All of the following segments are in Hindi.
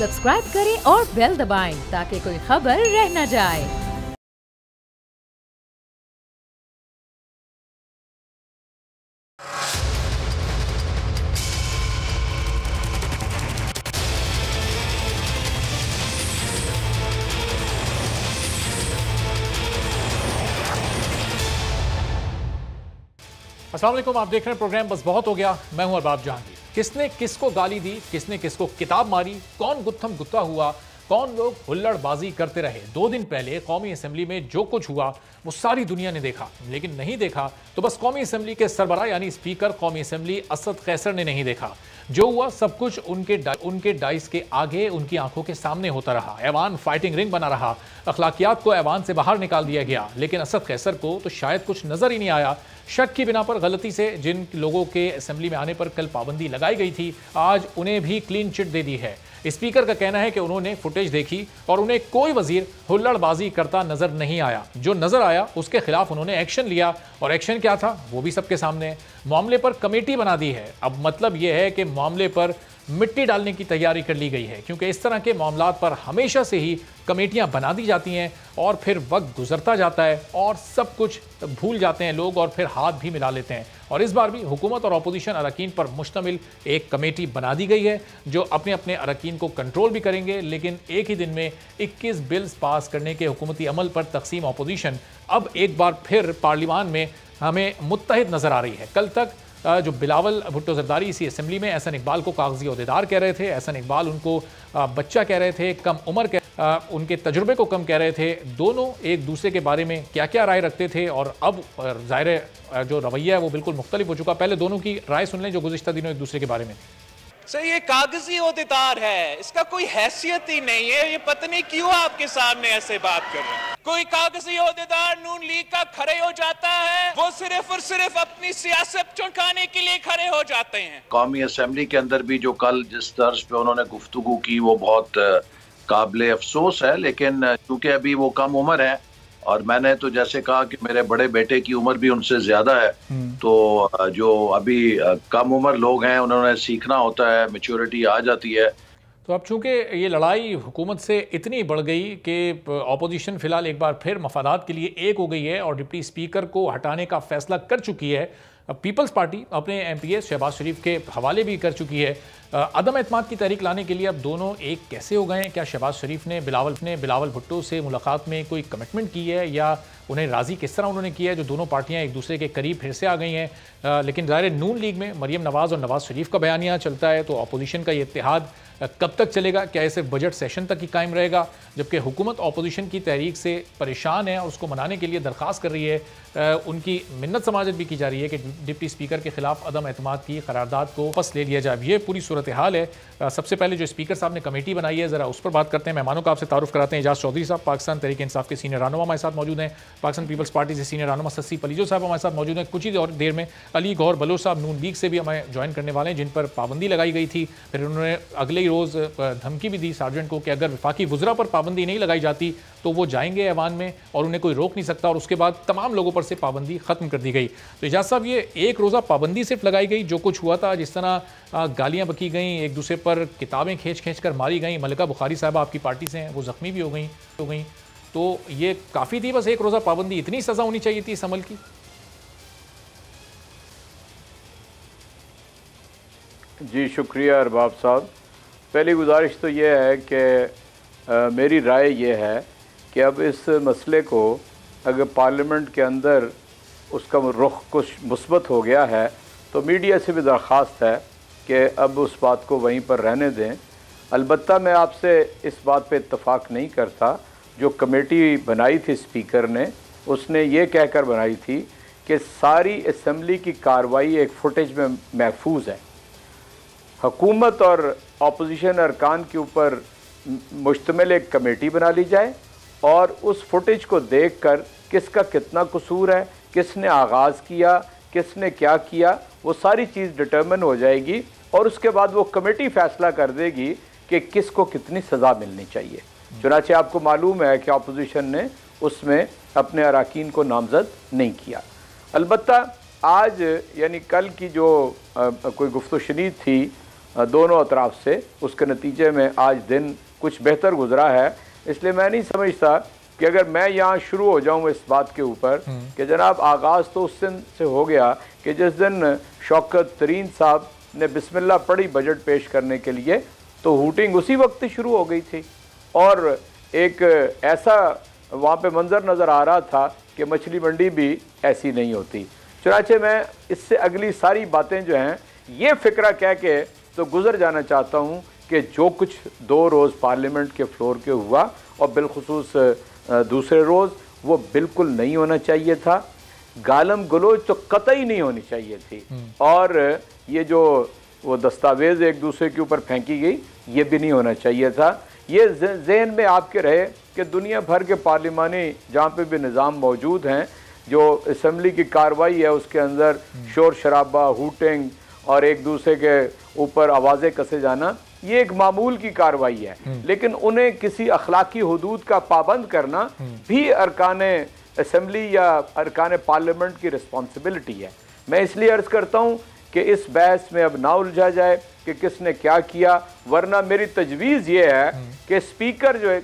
सब्सक्राइब करें और बेल दबाएं ताकि कोई खबर रह न जाए। अस्सलाम वालेकुम, आप देख रहे हैं प्रोग्राम बस बहुत हो गया। मैं हूं अरबाब जहांगीर। किसने किसको गाली दी, किसने किसको किताब मारी, कौन गुत्थम गुत्ता हुआ, कौन लोग हुल्लड़बाजी करते रहे। 2 दिन पहले कौमी असेंबली में जो कुछ हुआ वो सारी दुनिया ने देखा, लेकिन नहीं देखा तो बस कौमी असेंबली के सरबराह यानी स्पीकर कौमी असेंबली असद कैसर ने नहीं देखा। जो हुआ सब कुछ उनके डाइस के आगे, उनकी आंखों के सामने होता रहा। ऐवान फाइटिंग रिंग बना रहा, अखलाकियात को ऐवान से बाहर निकाल दिया गया। लेकिन असद कैसर को तो शायद कुछ नजर ही नहीं आया। शक की बिना पर गलती से जिन लोगों के असेंबली में आने पर कल पाबंदी लगाई गई थी, आज उन्हें भी क्लीन चिट दे दी है। स्पीकर का कहना है कि उन्होंने फुटेज देखी और उन्हें कोई वजीर हुल्लड़बाजी करता नजर नहीं आया। जो नजर आया उसके खिलाफ उन्होंने एक्शन लिया, और एक्शन क्या था वो भी सबके सामने है। मामले पर कमेटी बना दी है। अब मतलब यह है कि मामले पर मिट्टी डालने की तैयारी कर ली गई है, क्योंकि इस तरह के मामलात पर हमेशा से ही कमेटियां बना दी जाती हैं और फिर वक्त गुजरता जाता है और सब कुछ भूल जाते हैं लोग और फिर हाथ भी मिला लेते हैं। और इस बार भी हुकूमत और अपोजिशन अरकान पर मुश्तमिल एक कमेटी बना दी गई है जो अपने अपने अरकान को कंट्रोल भी करेंगे। लेकिन एक ही दिन में 21 बिल्स पास करने के हुकूमती अमल पर तकसीम अपोजिशन अब एक बार फिर पार्लियामान में हमें मुत्तहिद नजर आ रही है। कल तक जो बिलावल भुट्टो जरदारी इसी असेंबली में एहसन इकबाल को कागजी ओहदेदार कह रहे थे, एहसन इकबाल उनको बच्चा कह रहे थे, कम उम्र उनके तजुर्बे को कम कह रहे थे। दोनों एक दूसरे के बारे में क्या क्या राय रखते थे, और अब ज़ाहिर जो रवैया है वो बिल्कुल मुख्तलिफ हो चुका। पहले दोनों की राय सुन लें जो गुज़िश्ता दिनों एक दूसरे के बारे में। सर ये कागजी ओहदेदार है, इसका कोई हैसियत ही नहीं है। ये पता नहीं क्यों आपके सामने ऐसे बात कर रहे हैं। कोई कागजी ओहदेदार नून लीग का खड़े हो जाता है, वो सिर्फ और सिर्फ अपनी सियासत चुकाने के लिए खड़े हो जाते हैं। कौमी असेंबली के अंदर भी जो कल जिस तर्ज पे उन्होंने गुफ्तगू की वो बहुत काबिल अफसोस है। लेकिन चूंकि अभी वो कम उम्र है और मैंने तो जैसे कहा कि मेरे बड़े बेटे की उम्र भी उनसे ज्यादा है, तो जो अभी कम उम्र लोग हैं उन्होंने सीखना होता है, मैच्योरिटी आ जाती है। तो अब चूंकि ये लड़ाई हुकूमत से इतनी बढ़ गई कि अपोजिशन फिलहाल एक बार फिर मफादात के लिए एक हो गई है और डिप्टी स्पीकर को हटाने का फैसला कर चुकी है। पीपल्स पार्टी अपने MPS शहबाज शरीफ के हवाले भी कर चुकी है। अदम एतमाद की तहरीक लाने के लिए अब दोनों एक कैसे हो गए हैं? क्या शहबाज शरीफ ने बिलावल भुट्टो से मुलाकात में कोई कमिटमेंट की है, या उन्हें राज़ी किस तरह उन्होंने किया है जो दोनों पार्टियां एक दूसरे के करीब फिर से आ गई हैं? लेकिन ज़ाहिर नून लीग में मरीम नवाज़ और नवाज़ शरीफ का बयानिया चलता है, तो अपोजिशन का ये इत्तेहाद कब तक चलेगा? क्या इसे बजट सेशन तक ही कायम रहेगा? जबकि हुकूमत अपोजिशन की तहरीक से परेशान है और उसको मनाने के लिए दरख्वास्त कर रही है। उनकी मिन्नत समाजत भी की जा रही है कि डिप्टी स्पीकर के खिलाफ अदम एतमाद की करारदाद को वापस ले लिया जाए। ये पूरी सूरत हाल है। सबसे पहले जो स्पीकर साहब ने कमेटी बनाई है, ज़रा उस पर बात करते हैं। मेहमानों का आपसे तारुफ कराते हैं। एजाज चौधरी साहब पाकिस्तान तहरीक इंसाफ के सीनियर रहनुमा हमारे साथ मौजूद हैं। पाकिस्तान पीपल्स पार्टी से सीनियर रहनुमा सस्सी पलीजो साहब हमारे साथ मौजूद हैं। कुछ ही और देर में अली गौहर बलोच साहब नून लीग से भी हमें ज्वाइन करने वाले हैं, जिन पर पाबंदी लगाई गई थी। फिर उन्होंने अगले ही रोज़ धमकी भी दी सार्जेंट को कि अगर वफाकी वज़रा पर पाबंदी नहीं लगाई जाती तो वो जाएंगे ऐवान में और उन्हें कोई रोक नहीं सकता। और उसके बाद तमाम लोगों पर से पाबंदी ख़त्म कर दी गई। तो एजाज साहब, ये एक रोज़ा पाबंदी सिर्फ लगाई गई, जो कुछ हुआ था, जिस तरह गालियाँ बकी गई, एक दूसरे पर किताबें खींच कर मारी गई, मलिका बुखारी साहब आपकी पार्टी से हैं, वो ज़ख्मी भी हो गई, तो ये काफ़ी थी? बस एक रोज़ा पाबंदी, इतनी सज़ा होनी चाहिए थी इस अमल की? जी शुक्रिया अरबाब साहब। पहली गुजारिश तो ये है कि मेरी राय ये है कि अब इस मसले को अगर पार्लियामेंट के अंदर उसका रुख कुछ मुस्बत हो गया है तो मीडिया से भी दरख्वास्त है कि अब उस बात को वहीं पर रहने दें। अलबत्ता मैं आपसे इस बात पे इत्तफाक नहीं करता। जो कमेटी बनाई थी स्पीकर ने, उसने ये कहकर बनाई थी कि सारी असम्बली की कार्रवाई एक फुटेज में महफूज है। हुकूमत और अपोजिशन अरकान के ऊपर मुश्तमिल एक कमेटी बना ली जाए और उस फुटेज को देखकर किसका कितना कसूर है, किसने आगाज़ किया, किसने क्या किया, वो सारी चीज़ डिटर्मिन हो जाएगी और उसके बाद वो कमेटी फ़ैसला कर देगी कि किसको कितनी सज़ा मिलनी चाहिए। चुनांचे आपको मालूम है कि अपोजिशन ने उसमें अपने अरकान को नामज़द नहीं किया। अलबत्ता आज यानी कल की जो कोई गुफ्तगू शनीद थी दोनों अतराफ से, उसके नतीजे में आज दिन कुछ बेहतर गुजरा है। इसलिए मैं नहीं समझता कि अगर मैं यहाँ शुरू हो जाऊँ इस बात के ऊपर कि जनाब आगाज़ तो उस दिन से हो गया कि जिस दिन शौकत तरीन साहब ने बिस्मिल्लाह पढ़ी बजट पेश करने के लिए, तो हूटिंग उसी वक्त शुरू हो गई थी और एक ऐसा वहाँ पे मंजर नज़र आ रहा था कि मछली मंडी भी ऐसी नहीं होती। चुनांचे मैं इससे अगली सारी बातें जो हैं ये फ़िक्रा कह के तो गुजर जाना चाहता हूँ कि जो कुछ 2 रोज़ पार्लियामेंट के फ्लोर के हुआ और बिलखुसूस दूसरे रोज़ वो बिल्कुल नहीं होना चाहिए था। गालम गलोच तो कतई नहीं होनी चाहिए थी और ये जो वो दस्तावेज़ एक दूसरे के ऊपर फेंकी गई ये भी नहीं होना चाहिए था। ये ज़हन में आपके रहे कि दुनिया भर के पार्लिमानी जहाँ पे भी निज़ाम मौजूद हैं, जो असम्बली की कार्रवाई है उसके अंदर शोर शराबा, हूटिंग और एक दूसरे के ऊपर आवाज़ें कसे जाना, ये एक मामूल की कार्रवाई है। लेकिन उन्हें किसी अखलाकी हुदूद का पाबंद करना भी अरकान असम्बली या अरकान पार्लियामेंट की रिस्पॉन्सिबिलिटी है। मैं इसलिए अर्ज़ करता हूँ कि इस बहस में अब ना उलझा जाए कि किसने क्या किया, वरना मेरी तजवीज़ ये है कि स्पीकर जो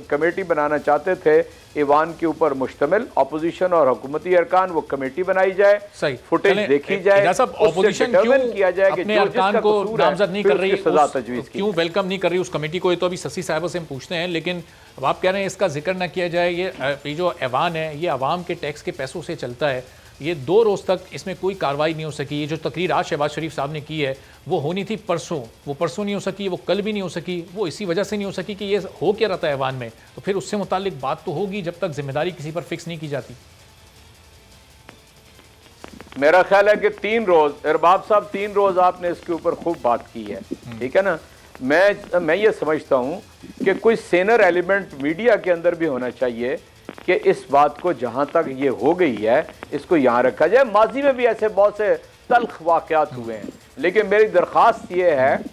कमेटी बनाना चाहते थे ईवान के ऊपर मुश्तमिल अपोजिशन और हुकूमती अरकान, वो कमेटी बनाई जाए, सही फुटेज देखी जाए, ऑपोजिशन क्यों किया जाए कि अपने अरकान को नामजद नहीं कर रही, सजा तजवीज़ क्यों वेलकम नहीं कर रही उस कमेटी को, ये तो अभी ससी साहब से हम पूछते हैं। लेकिन अब आप कह रहे हैं इसका जिक्र ना किया जाए। ये जो ऐवान है ये आवाम के टैक्स के पैसों से चलता है। ये 2 रोज़ तक इसमें कोई कार्रवाई नहीं हो सकी। ये जो तकरीर आज शहबाज शरीफ साहब ने की है वो होनी थी परसों, वो परसों नहीं हो सकी, वो कल भी नहीं हो सकी। वो इसी वजह से नहीं हो सकी कि ये हो क्या रहता है ऐवान में, तो फिर उससे मुतालिक बात तो होगी जब तक जिम्मेदारी किसी पर फिक्स नहीं की जाती। मेरा ख्याल है कि 3 रोज़ अरबाब साहब 3 रोज़ आपने इसके ऊपर खूब बात की है, ठीक है ना। मैं ये समझता हूँ कि कोई सीनियर एलिमेंट मीडिया के अंदर भी होना चाहिए कि इस बात को जहाँ तक ये हो गई है इसको यहाँ रखा जाए। माजी में भी ऐसे बहुत से तल्ख वाक़यात हुए हैं, लेकिन मेरी दरख्वास्त ये है,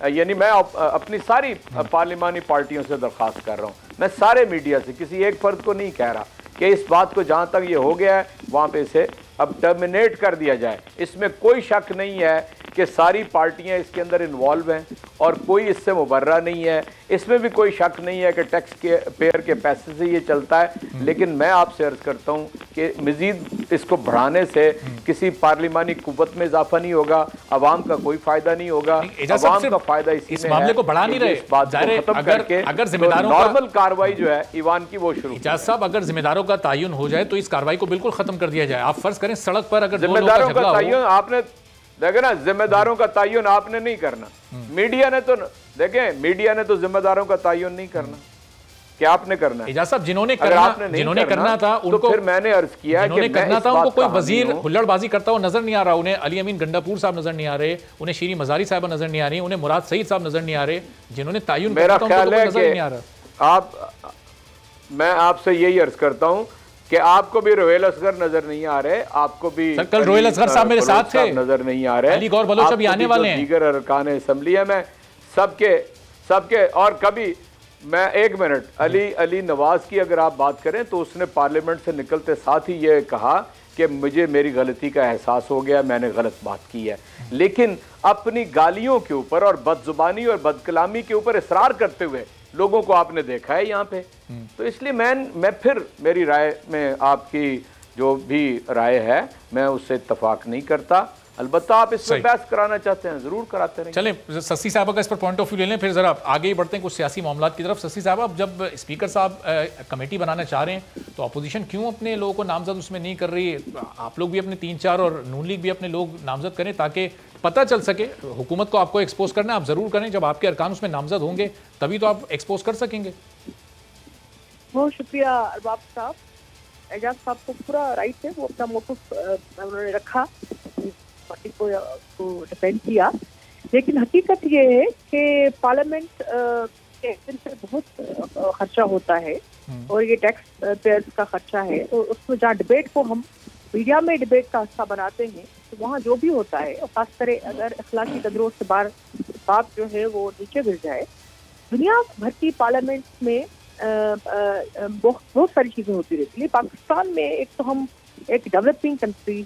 यानी मैं अपनी सारी पार्लिमानी पार्टियों से दरख्वास्त कर रहा हूँ, मैं सारे मीडिया से, किसी एक फर्द को नहीं कह रहा कि इस बात को जहाँ तक ये हो गया है वहाँ पे इसे अब टर्मिनेट कर दिया जाए। इसमें कोई शक नहीं है कि सारी पार्टियां इसके अंदर इन्वॉल्व हैं और कोई इससे मुबर्रा नहीं है। इसमें भी कोई शक नहीं है कि टैक्स के पेयर के पैसे से ये चलता है। लेकिन मैं आपसे अर्ज़ करता हूँ कि मज़ीद इसको बढ़ाने से किसी पार्लिमानी कुव्वत में इजाफा नहीं होगा, आवाम का कोई फ़ायदा नहीं होगा। आवाम का फ़ायदा इस मामले को बढ़ा नहीं रहे, इस बात को खत्म करके अगर जिम्मेदारों नॉर्मल कार्रवाई जो है ईवान की वो शुरू। इजाज़ साहब, अगर जिम्मेदारों का तयन हो जाए तो इस कार्रवाई को बिल्कुल खत्म कर दिया जाए। आप फर्ज करें सड़क पर अगर जिम्मेदारों का तयन आपने देखे ना, जिम्मेदारों का तयन आपने नहीं करना, मीडिया ने तो देखें, मीडिया ने तो जिम्मेदारों का तयन नहीं करना, क्या आपने करना है। इजाज़ साहब, जिन्होंने करना था उनको, तो फिर मैंने अर्ज किया कि करना था उनको कोई वजीर हुल्लड़बाजी करता हुआ नजर नहीं आ रहा। उन्हें अली अमीन गंडापुर साहब नजर नहीं आ रहे, उन्हें शीरी मजारी साहब नजर नहीं आ रही, उन्हें मुराद सईद साहब नजर नहीं आ रहे। जिन्होंने तयन मेरा ख्याल है कि मैं आपसे यही अर्ज करता हूँ कि आपको भी रोहेल असगर नजर नहीं आ रहे, आपको भी कल रोहेल असगर साहब मेरे साथ थे, नजर नहीं आ रहे, अली गौर बलोच अभी आने वाले हैं, दीगर अरकान असम्बली है। मैं सबके और कभी मैं 1 मिनट अली नवाज की अगर आप बात करें तो उसने पार्लियामेंट से निकलते साथ ही ये कहा कि मुझे मेरी गलती का एहसास हो गया, मैंने गलत बात की है। लेकिन अपनी गालियों के ऊपर और बदजुबानी और बदकलामी के ऊपर इसरार करते हुए लोगों को आपने देखा है यहाँ पे। तो इसलिए मैं फिर मेरी राय में आपकी जो भी राय है मैं उससे इत्तफाक नहीं करता। अलबत्ता आप इसमें बहस कराना चाहते हैं जरूर कराते रहें। चलें, ससी साहब का इस पर पॉइंट ऑफ व्यू ले लें, फिर जरा आगे ही बढ़ते हैं कुछ सियासी मामलात की तरफ। ससी साहब, अब जब स्पीकर साहब कमेटी बनाना चाह रहे हैं तो अपोजिशन क्यों अपने लोगों को नामजद उसमें नहीं कर रही? आप लोग भी अपने 3-4 और नून लीग भी अपने लोग नामजद करें ताकि पता चल सके। हुकूमत को आपको एक्सपोज करना आप जरूर करें, जब आपके अरकान उसमें नामजद होंगे तभी तो आप एक्सपोज कर सकेंगे। बहुत शुक्रिया अरबाब साहब, एजाज साहब को पूरा राइट है, वो अपना मौक़िफ़ उन्होंने रखा, पार्टी को डिफेंड किया। लेकिन हकीकत ये है कि पार्लियामेंट के से बहुत खर्चा होता है और ये टैक्स पेयर्स का खर्चा है, तो उसको जहाँ डिबेट को हम मीडिया में डिबेट का हिस्सा बनाते हैं तो वहाँ जो भी होता है, और खासकर अगर अखलाकी कदरों से बात जो है वो नीचे गिर जाए। दुनिया भर की पार्लियामेंट में बहुत सारी चीज़ें होती रहती है। पाकिस्तान में एक तो हम एक डेवलपिंग कंट्री,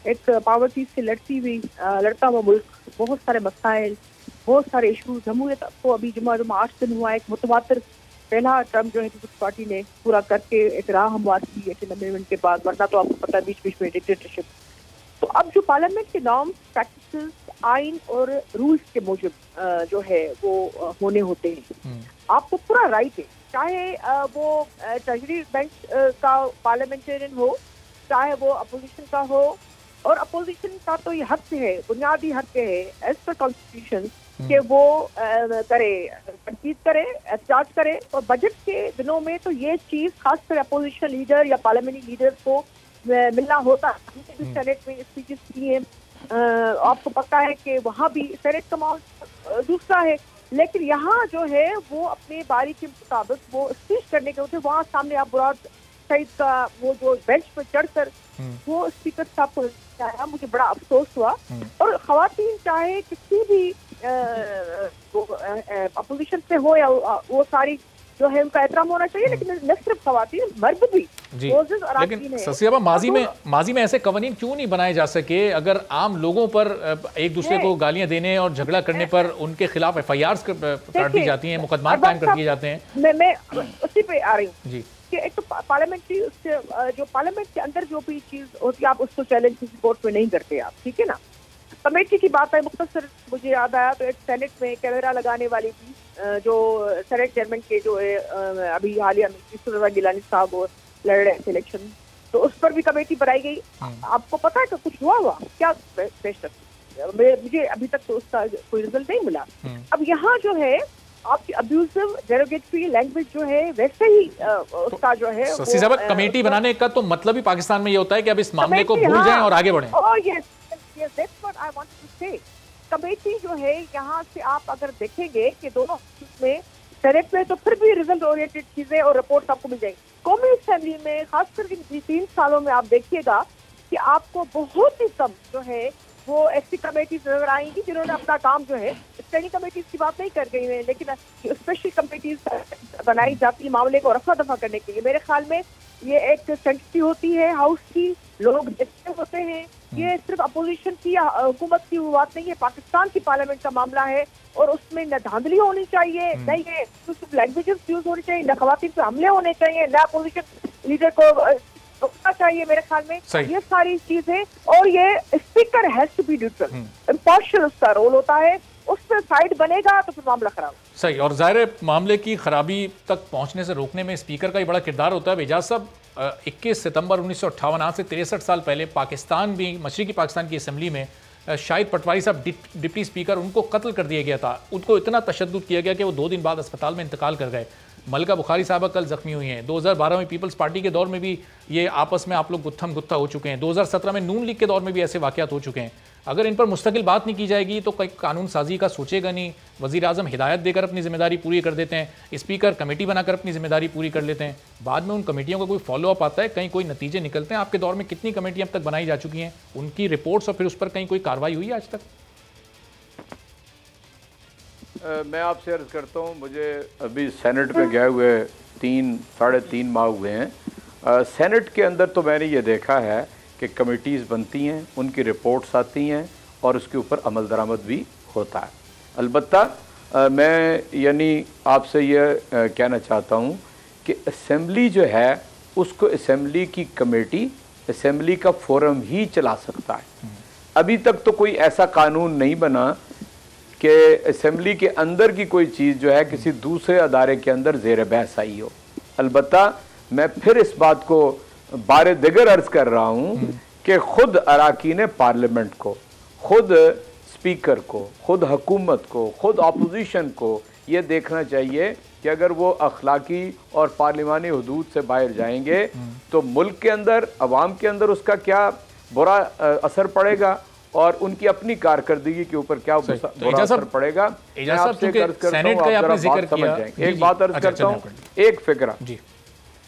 एक पावर्टी से लड़ता हुआ मुल्क, बहुत सारे मसाइल बहुत सारे इशूज। जमहूरियत को अभी जुमा 8 दिन हुआ, एक मुतवातिर पहला टर्म जो है पीपल्स पार्टी ने पूरा करके एक राह हमवार की 18 अमेंडमेंट के बाद, वरना तो आपको पता है बीच बीच में डिक्टेटरशिप। तो अब जो पार्लियामेंट के नॉर्म्स, प्रैक्टिसेस, आइन और रूल्स के मूजिब जो है वो होने होते हैं। आपको पूरा राइट है, चाहे वो ट्रेजरी बेंच का पार्लियामेंटेरियन हो, चाहे वो अपोजिशन का हो। और अपोजिशन का तो ये हक है, बुनियादी हक है एज पर कॉन्स्टिट्यूशन कि वो करे, तनकीद करे, एहतजाज करे। और बजट के दिनों में तो ये चीज़ खासकर अपोजिशन लीडर या पार्लियामेंट्री लीडर को मिलना होता है। सेनेट में स्पीचेस की है, आपको पता है कि वहाँ भी सेनेट का माहौल दूसरा है, लेकिन यहाँ जो है वो अपने बारी के मुताबिक वो स्पीच करने के होते, वहाँ सामने आप बुराद सईद का वो जो बेंच पर चढ़कर वो स्पीकर साहब को आया, मुझे बड़ा अफसोस हुआ। और खवातीन चाहे किसी भी अपोजिशन से हो या वो सारी जो है उनका एहतराम होना चाहिए, लेकिन न सिर्फ खवातीन, मर्द भी। लेकिन ससियाबा माजी में ऐसे कवानीन क्यों नहीं बनाए जा सके? अगर आम लोगों पर एक दूसरे को गालियां देने और झगड़ा करने पर उनके खिलाफ FIRs काट दी जाती हैं, मुकदमा कायम कर दिए जाते हैं। मैं उसी पे आ रही हूँ जी कि एक तो पार्लियामेंट्री जो पार्लियामेंट के अंदर जो भी चीज होती है आप उसको चैलेंज किसी कोर्ट में नहीं करते आप, ठीक है ना। कमेटी की बात है, मुख्तसर मुझे याद आया तो एक सेनेट में कैमरा लगाने वाली थी, जो सेनेट चेयरमैन के जो है अभी हालिया में गिलानी साहब और लड़ रहे थे इलेक्शन, तो उस पर भी कमेटी बनाई गई। आपको पता है कि कुछ हुआ क्या पेश कर? मुझे अभी तक तो उसका कोई रिजल्ट नहीं मिला। अब यहाँ जो है आपकी अब्यूजिव डेरोगेटरी लैंग्वेज जो है वैसे ही उसका जो है ससी साहब, कमेटी बनाने का तो मतलब ही पाकिस्तान में ये होता है कि अब इस मामले को भूल जाएं और आगे बढ़ें। कमेटी जो है यहाँ से आप अगर देखेंगे कि दोनों में सेनेट में तो फिर भी रिजल्ट ओरिएंटेड चीजें और रिपोर्ट आपको मिल जाएंगी। कौमी असेंबली में खासकर 3 सालों में आप देखिएगा कि आपको बहुत ही कम जो है वो ऐसी कमेटीज नजर आएंगी जिन्होंने अपना काम जो है, स्टैंडिंग कमेटीज की बात नहीं कर रही है, लेकिन स्पेशल कमेटीज बनाई जाती है मामले को रफा दफा करने के लिए। मेरे ख्याल में ये एक सेंसिटिविटी होती है हाउस की, लोग देखते होते हैं। ये सिर्फ अपोजिशन की या हुकूमत की बात नहीं है, पाकिस्तान की पार्लियामेंट का मामला है और उसमें न धांधली होनी चाहिए, न ये सिर्फ लैंग्वेजेस यूज होनी चाहिए, न खवातीन पे हमले होने चाहिए, न अपोजिशन लीडर को रोकना चाहिए। मेरे ख्याल में ये सारी चीजें, और ये speaker has to be neutral, impartial उसका रोल होता है, उस पर साइड बनेगा तो फिर मामला खराब। सही, और ज़ाहिर मामले की खराबी तक पहुंचने से रोकने में स्पीकर का ही बड़ा किरदार होता है। एजाज साहब, 21 सितंबर 1958 आज से 63 साल पहले पाकिस्तान भी, मशरिकी पाकिस्तान की असम्बली में शाहिद पटवारी साहब डिप्टी स्पीकर, उनको कत्ल कर दिया गया था। उनको इतना तशद्दुद किया गया कि वो 2 दिन बाद अस्पताल में इंतकाल कर गए। मलका बुखारी साहबा कल जख्मी हुई हैं। 2012 में पीपल्स पार्टी के दौर में भी ये आपस में आप लोग गुत्थम गुत्था हो चुके हैं। 2017 में नून लीग के दौर में भी ऐसे वाक़यात हो चुके हैं। अगर इन पर मुस्तकिल बात नहीं की जाएगी तो कोई कानून साजी का सोचेगा नहीं। वज़ीर आज़म हिदायत देकर अपनी जिम्मेदारी पूरी कर देते हैं, स्पीकर कमेटी बनाकर अपनी जिम्मेदारी पूरी कर लेते हैं, बाद में उन कमेटियों का कोई फॉलोअप आता है, कहीं कोई नतीजे निकलते हैं। आपके दौर में कितनी कमेटियाँ अब तक बनाई जा चुकी हैं, उनकी रिपोर्ट्स और फिर उस पर कहीं कोई कार्रवाई हुई है आज तक? मैं आपसे अर्ज़ करता हूँ, मुझे अभी सेनेट में गए हुए 3-3.5 माह हुए हैं। सेनेट के अंदर तो मैंने ये देखा है कि कमेटीज़ बनती हैं, उनकी रिपोर्ट्स आती हैं और उसके ऊपर अमल दरामद भी होता है। अलबत्ता मैं यानी आपसे ये कहना चाहता हूँ कि असेंबली जो है उसको असेंबली की कमेटी, असेंबली का फोरम ही चला सकता है। अभी तक तो कोई ऐसा कानून नहीं बना कि असेंबली के अंदर की कोई चीज़ जो है किसी दूसरे अदारे के अंदर ज़ेर बहस आई हो। अलबत्ता मैं फिर इस बात को बारे दिगर अर्ज कर रहा हूँ कि खुद अराकीन पार्लियामेंट को, खुद स्पीकर को, खुद हुकूमत को, खुद अपोजिशन को ये देखना चाहिए कि अगर वो अखलाकी और पार्लिमानी हदूद से बाहर जाएंगे तो मुल्क के अंदर, अवाम के अंदर उसका क्या बुरा असर पड़ेगा और उनकी अपनी कारकर्दगी के ऊपर क्या बुरा असर पड़ेगा। एक बात अर्ज करता हूँ, एक फिक्रा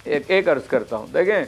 एक अर्ज करता हूँ। देखें,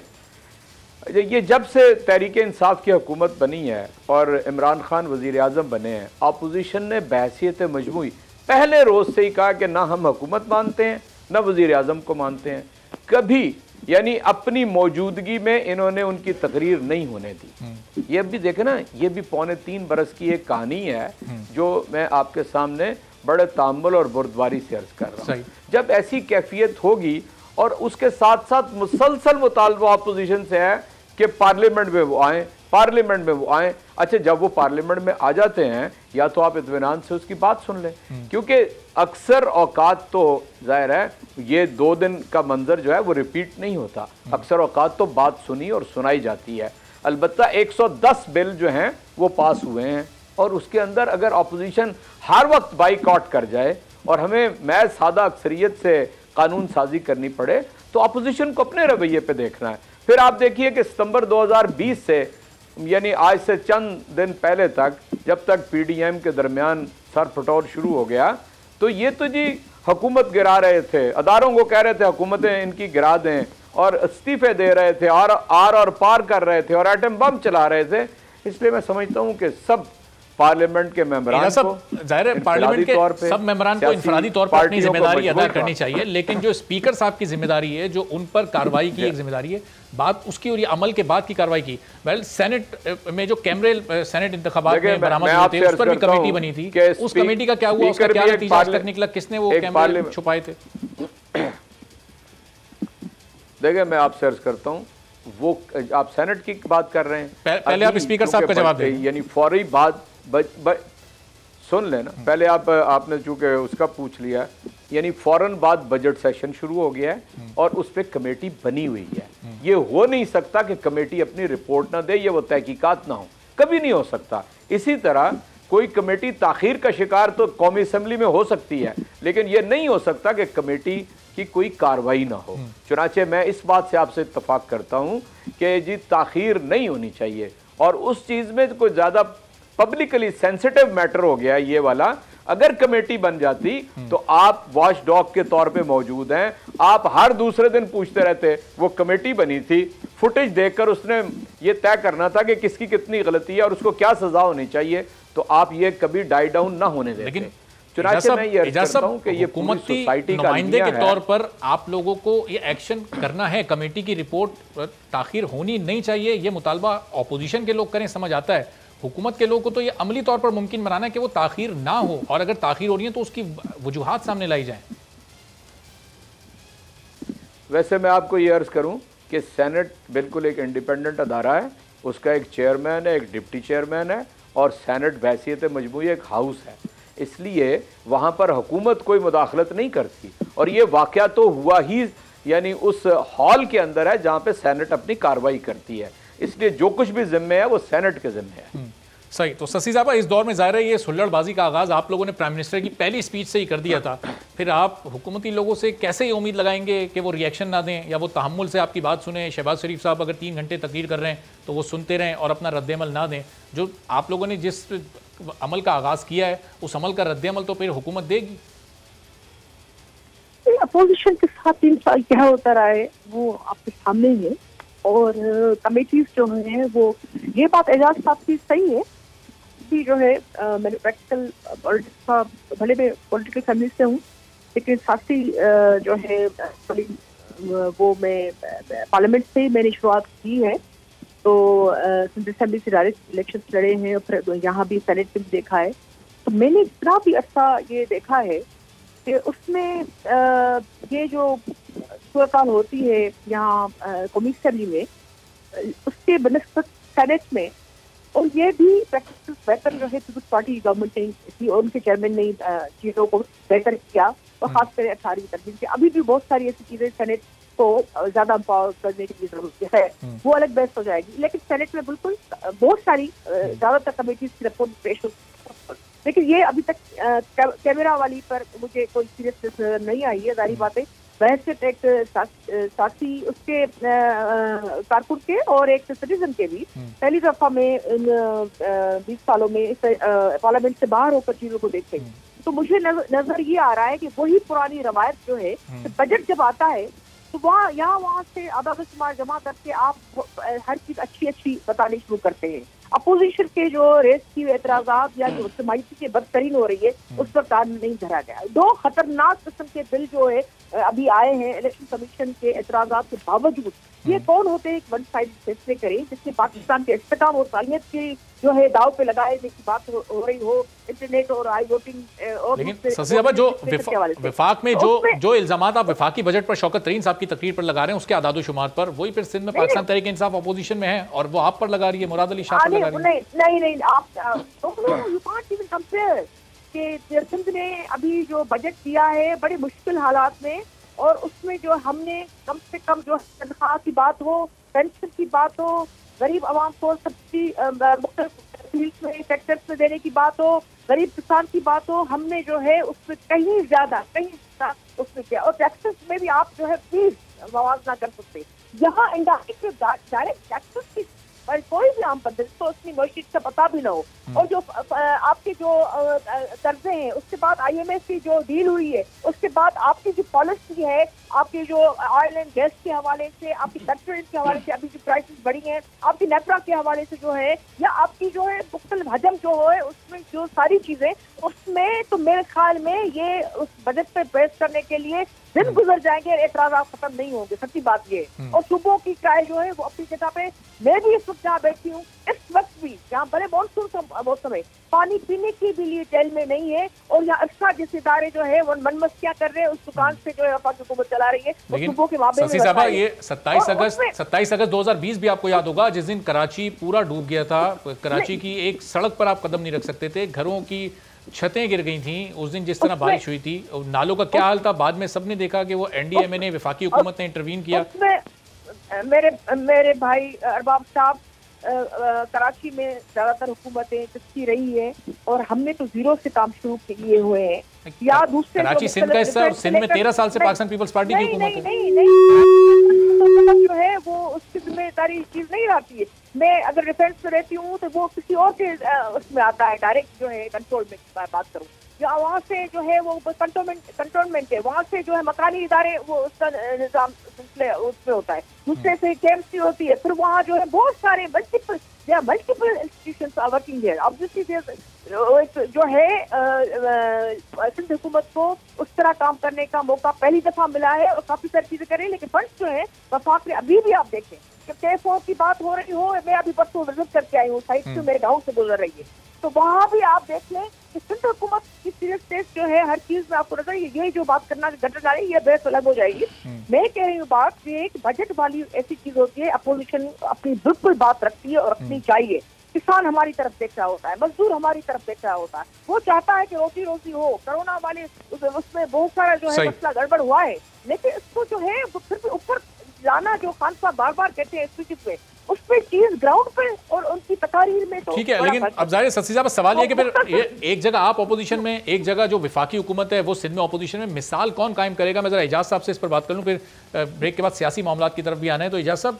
ये जब से तहरीक इंसाफ की हुकूमत बनी है और इमरान खान वज़ीर आज़म बने हैं, अपोजिशन ने बहसीत मजमूई पहले रोज़ से ही कहा कि ना हम हुकूमत मानते हैं ना वज़ीर आज़म को मानते हैं। कभी यानी अपनी मौजूदगी में इन्होंने उनकी तकरीर नहीं होने दी। ये भी देखे ना, ये भी 3.25 बरस की एक कहानी है जो मैं आपके सामने बड़े तामुल और बुर्दबारी से अर्ज कर रहा हूँ। जब ऐसी कैफियत होगी और उसके साथ साथ मुसलसल मुतालबा अपोजिशन से है कि पार्लियामेंट में वो आए, पार्लियामेंट में वो आए। अच्छा, जब वो पार्लियामेंट में आ जाते हैं या तो आप इत्मीनान से उसकी बात सुन लें, क्योंकि अक्सर औकात तो जाहिर है ये 2 दिन का मंजर जो है वो रिपीट नहीं होता। अक्सर औकात तो बात सुनी और सुनाई जाती है। अलबत्ता 110 बिल जो हैं वो पास हुए हैं और उसके अंदर अगर अपोजिशन हर वक्त बाइकआउट कर जाए और हमें महज सादा अक्सरियत से कानून साजी करनी पड़े तो अपोजिशन को अपने रवैये पे देखना है। फिर आप देखिए कि सितंबर 2020 से यानी आज से चंद दिन पहले तक, जब तक पीडीएम के दरमियान सर पटौर शुरू हो गया, तो ये तो जी हुकूमत गिरा रहे थे, अदारों को कह रहे थे हुकूमतें इनकी गिरा दें और इस्तीफे दे रहे थे और आर और पार कर रहे थे और एटम बम चला रहे थे। इसलिए मैं समझता हूँ कि सब पार्लियामेंट के मेंबरान को, जाहिर है पार्लियामेंट के सब मेंबरान को इनफरादी तौर पर अपनी जिम्मेदारी अदा करनी चाहिए, लेकिन जो स्पीकर साहब की जिम्मेदारी है, जो उन पर कार्रवाई की एक जिम्मेदारी है, बात उसकी और ये अमल के बाद की कार्रवाई की। वेल, सेनेट में जो कैमरे सेनेट इंतखाबात में बरामद हुए थे, उस पर भी कमेटी बनी थी, उस कमेटी का क्या हुआ, उसका क्या नतीजा तक निकला, किसने वो कैमरे छुपाए थे? देखिए, मैं आपसे अर्ज करता हूँ, वो आप सेनेट की बात कर रहे हैं, पहले आप स्पीकर साहब का जवाब दें, यानी फौरी बात सुन लेना। पहले आपने चूंकि उसका पूछ लिया, यानी फौरन बाद बजट सेशन शुरू हो गया है और उस पर कमेटी बनी हुई है। ये हो नहीं सकता कि कमेटी अपनी रिपोर्ट ना दे या वो तहकीकात ना हो, कभी नहीं हो सकता। इसी तरह कोई कमेटी ताखीर का शिकार तो कौमी असम्बली में हो सकती है, लेकिन ये नहीं हो सकता कि कमेटी की कोई कार्रवाई ना हो। चुनाचे मैं इस बात से आपसे इत्तफाक करता हूँ कि जी ताखीर नहीं होनी चाहिए और उस चीज़ में कोई ज़्यादा पब्लिकली सेंसिटिव मैटर हो गया ये वाला। अगर कमेटी बन जाती तो आप वॉच डॉग के तौर पे मौजूद हैं, आप हर दूसरे दिन पूछते रहते वो कमेटी बनी थी, फुटेज देखकर उसने ये तय करना था कि किसकी कितनी गलती है और उसको क्या सजा होनी चाहिए, तो आप ये कभी डाई डाउन ना होने देते। लेकिन चुनाचे मैं ये कहता हूं कि ये हुकूमती नुमाइंदे के तौर पर आप लोगों को ये एक्शन करना है, कमेटी की रिपोर्ट ताखीर होनी नहीं चाहिए, ये मुतालबा ऑपोजिशन के लोग करें, समझ आता है। हुकूमत के लोगों को तो ये अमली तौर पर मुमकिन बनाना है कि वो ताखीर ना हो, और अगर ताखीर हो रही है तो उसकी वजूहात सामने लाई जाएं। वैसे मैं आपको ये अर्ज करूं कि सेनेट बिल्कुल एक इंडिपेंडेंट अदारा है, उसका एक चेयरमैन है, एक डिप्टी चेयरमैन है और सेनेट बहैसियत मजमूई एक हाउस है, इसलिए वहाँ पर हुकूमत कोई मुदाखलत नहीं करती। और ये वाक़या तो हुआ ही यानी उस हॉल के अंदर है जहाँ पे सेनेट अपनी कार्रवाई करती है, इसलिए जो कुछ भी जिम्मे है वो सेनेट के जिम्मे है। सही। तो शशि साहब, इस दौर में ज़ाहिर है ये हुल्लड़बाजी का आगाज़ आप लोगों ने प्राइम मिनिस्टर की पहली स्पीच से ही कर दिया था, फिर आप हुकूमती लोगों से कैसे ये उम्मीद लगाएंगे कि वो रिएक्शन ना दें या वो तहम्मुल से आपकी बात सुने? शहबाज शरीफ साहब अगर 3 घंटे तकरीर कर रहे हैं तो वो सुनते रहें और अपना रद्द-ए-अमल ना दें। जो आप लोगों ने जिस अमल का आगाज़ किया है उस अमल का रद्द-ए-अमल तो फिर हुकूमत देगी। अपोजिशन के साथ 3 साल क्या होता रहा है वो आपके सामने ही है, और कमेटीज जो हैं वो, ये बात एजाज साहब की सही है कि जो है मैंने प्रैक्टिकल पॉलिटिक्स का, भले मैं पॉलिटिकल फैमिली से हूँ लेकिन साथ ही जो है वो मैं पार्लियामेंट से ही मैंने शुरुआत की है, तो सेंट्रल असेंबली से डायरेक्ट इलेक्शन लड़े हैं और फिर यहाँ भी सेनेट में भी देखा है। तो मैंने इतना भी अर्सा ये देखा है कि उसमें ये जो सूरत होती है यहाँ कौमी असेंबली में, उसके बनस्पत सेनेट में, और ये भी प्रैक्टिस बेहतर जो है पीपल्स पार्टी गवर्नमेंट ने और उनके चेयरमैन ने चीज़ों को बेहतर किया, और खासकर 18वीं तरमीम के अभी भी बहुत सारी ऐसी चीज़ें सेनेट को ज़्यादा एम्पावर करने की जरूरत है, वो अलग बहस हो जाएगी। लेकिन सेनेट में बिल्कुल बहुत सारी ज़्यादातर कमेटीज की रिपोर्ट पेश हो, लेकिन ये अभी तक कैमरा वाली पर मुझे कोई सीरियसनेस नहीं आई है। जाहिर बात है, वैसे एक साथी उसके कारकुन के और एक सिटीजन के भी पहली दफा में इन 20 सालों में पार्लियामेंट से बाहर होकर चीजों को देखते हैं, तो मुझे नजर ये आ रहा है कि वही पुरानी रवायत जो है, बजट जब आता है तो वहाँ से आधा शुमार जमा करके आप हर चीज अच्छी बतानी शुरू करते हैं। अपोजिशन के जो रेस की एतराजात या जो समाइती के बदतरीन हो रही है उस पर कान नहीं धरा गया। 2 खतरनाक किस्म के बिल जो है अभी आए हैं इलेक्शन कमीशन के एतराजात के बावजूद, ये कौन होते हैं वन साइड फैसले करें जिससे पाकिस्तान के इस्तेकाम और सालियत की जो है दाव पे लगाए की बात हो रही हो, इंटरनेट और आई वोटिंग। और लेकिन ससीबा जो विफाक में जो इल्जामात आप विफाकी बजट पर शौकत तरीन साहब की तकरीर पर लगा रहे हैं उसके आदादोशुमार पर, वही फिर सिंध में पाकिस्तान तहरीक इंसाफ अपोजिशन में है और वो आप पर लगा रही है, मुराद अली शाह पर लगा रही है। नहीं आप यू कांट इवन कंपेयर कि सिंध ने अभी जो बजट दिया है बड़े मुश्किल हालात में, और उसमें जो हमने कम से कम जो तनख्वाह की बात हो, पेंशन की बात हो, गरीब आवाम को सब्सिडी में सेक्टर्स में देने की बात हो, गरीब किसान की बात हो, हमने जो है उसमें कहीं ज्यादा उसमें किया। और टैक्सेस में भी आप जो है प्लीज मवाजना कर सकते। यहाँ इंडायरेक्ट डायरेक्ट टैक्सेस की कोई भी आम बंदे तो उसकी मशीद से पता भी ना हो, और जो आपके जो कर्जे हैं उसके बाद IMF की जो डील हुई है, उसके बाद आपकी जो पॉलिसी है, आपकी जो ऑयल एंड गैस के हवाले से, आपकी पेट्रोल के हवाले से अभी जो प्राइसेस बढ़ी हैं, आपकी नेफ्रा के हवाले से जो है, या आपकी जो है मुख्तलिफ हजम जो है उसमें जो सारी चीजें, उसमें तो मेरे ख्याल में ये उस बजट पे पेश करने के लिए दिन गुजर जाएंगे, एतराज़ खत्म नहीं होंगे। सच्ची बात ये। और सुबह की चाय जो है वो अपनी जगह पे, मैं भी इस वक्त जहाँ बैठी हूँ इस वक्त भी जहाँ बड़े मानसून का मौसम है, पानी पीने की भी लिए जेल में नहीं है, और यहाँ अच्छा जैसे इदारे जो है वो मनमस्तियाँ कर रहे हैं उस दुकान से जो है वफाक हुकूमत चला रही है। सुबह के मामले में ये 27 अगस्त 2020 भी आपको याद होगा, जिस दिन कराची पूरा डूब गया था, कराची की एक सड़क पर आप कदम नहीं रख सकते थे, घरों की छतें गिर गई थी उस दिन, जिस तरह बारिश हुई थी, नालों का क्या हाल था, बाद में सबने देखा कि वो NDMA ने, वफाकी हुकूमत ने इंटरवीन किया। मेरे भाई अरबाब साहब, कराची में ज्यादातर हुकूमतें किसकी रही है, और हमने तो जीरो से काम शुरू किए हुए हैं। या दूसरे कराची सिंध का हिस्सा, और सिंध में 13 साल से पाकिस्तान पीपल्स पार्टी की हुकूमत है। नहीं, जो है वो उसकी जिम्मेदारी चीज नहीं आती है। मैं अगर डिफेंस में रहती हूँ तो वो किसी और के उसमें आता है, डायरेक्ट जो है कंट्रोल में बात करूँ, या वहाँ से जो है वो कंटोनमेंट है, वहाँ से जो है मकानी इदारे वो उसका निजाम उसमें होता है, दूसरे से KMC होती है, फिर वहाँ जो है बहुत सारे multiple institutions are working there. Obviously जो है सिंध हुकूमत को उस तरह काम करने का मौका पहली दफा मिला है, और काफी सारी चीजें करें, लेकिन फंड्स जो है वफाक में अभी भी आप देखें कि K4 की बात हो रही हो, मैं अभी परसों विजिट करके आई हूँ, साइड से मेरे गाँव से गुजर रही है, तो वहाँ भी आप देख लें कि सिंध हुकूमत की सीरियसनेस जो है हर चीज में आपको नजर, ये जो बात करना गटर जा रही है, ये बहस अलग हो जाएगी। मैं कह रही हूँ बात कि एक बजट वाली ऐसी चीज होती है, अपोजिशन अपनी बिल्कुल बात रखती है और रखनी चाहिए। किसान हमारी तरफ देख रहा होता है, मजदूर हमारी तरफ देख रहा होता है, वो चाहता है कि रोटी रोटी हो। कोरोना वाले उसमें बहुत सारा जो है मसला गड़बड़ हुआ है, लेकिन इसको जो है फिर भी ऊपर जाना, जो खान साहब बार बार कहते हैं स्पीचेस में, उस पे चीज ग्राउंड पे और उनकी तकारीर में तो ठीक है। लेकिन अब जाहिर सच्ची साहब सवाल ये कि फिर ये एक जगह आप ऑपोजिशन में, एक जगह जो विफाकी हुकूमत है वो सिंध में ऑपोजिशन में, मिसाल कौन कायम करेगा? मैं जरा एजाज साहब से इस पर बात कर लूँ, फिर ब्रेक के बाद सियासी मामलात की तरफ भी आना है। तो एजाज साहब,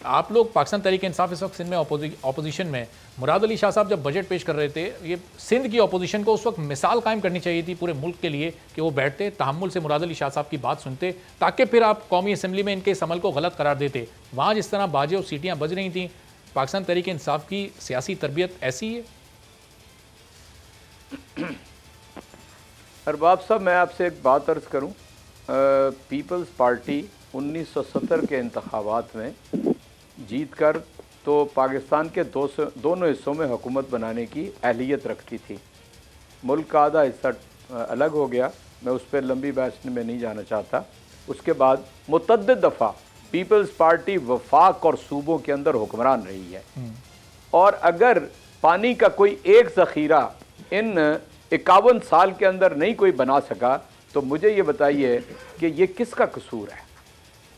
आप लोग पाकिस्तान तहरीक इंसाफ इस वक्त सिंध में ऑपोजिशन में, मुराद अली शाह साहब जब बजट पेश कर रहे थे, ये सिंध की ऑपोजिशन को उस वक्त मिसाल कायम करनी चाहिए थी पूरे मुल्क के लिए कि वो बैठते, तहम्मुल से मुराद अली शाह साहब की बात सुनते, ताकि फिर आप कौमी असम्बली में इनके इस अमल को गलत करार देते। वहाँ जिस तरह बाजे और सीटियाँ बज रही थी, पाकिस्तान तहरीक इंसाफ की सियासी तरबियत ऐसी है? अरबाब साहब, मैं आपसे एक बात अर्ज़ करूँ। पीपल्स पार्टी 1970 के इंतखाबात में जीत कर तो पाकिस्तान के दोनों हिस्सों में हुकूमत बनाने की अहलियत रखती थी। मुल्क का आधा हिस्सा अलग हो गया, मैं उस पर लंबी बहस में नहीं जाना चाहता। उसके बाद मुतअद्दिद दफ़ा पीपल्स पार्टी वफाक और सूबों के अंदर हुक्मरान रही है, और अगर पानी का कोई एक ज़ख़ीरा इन 51 साल के अंदर नहीं कोई बना सका, तो मुझे ये बताइए कि ये किसका कसूर है?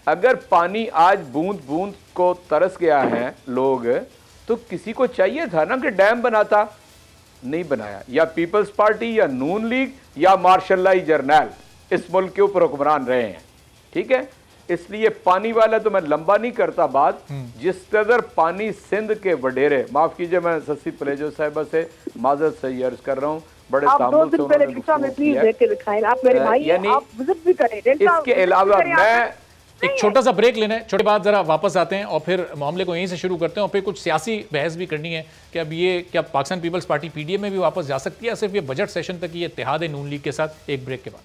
अगर पानी आज बूंद बूंद को तरस गया है लोग, तो किसी को चाहिए था ना कि डैम बनाता, नहीं बनाया। या पीपल्स पार्टी या नून लीग या मार्शल जर्नैल इस मुल्क के ऊपर हुक्मरान रहे हैं, ठीक है। इसलिए पानी वाला तो मैं लंबा नहीं करता बात, जिस कदर पानी सिंध के वडेरे, माफ कीजिए मैं सस्सी पलेजो साहिबा से माजरत से अर्ज कर रहा हूँ, बड़े तामुल से इसके अलावा मैं एक छोटा सा ब्रेक लेना है, छोटे बाद जरा वापस आते हैं और फिर मामले को यहीं से शुरू करते हैं, और फिर कुछ सियासी बहस भी करनी है कि अब ये क्या पाकिस्तान पीपल्स पार्टी PDM में भी वापस जा सकती है, या सिर्फ ये बजट सेशन तक ये इत्तेहाद नून लीग के साथ। एक ब्रेक के बाद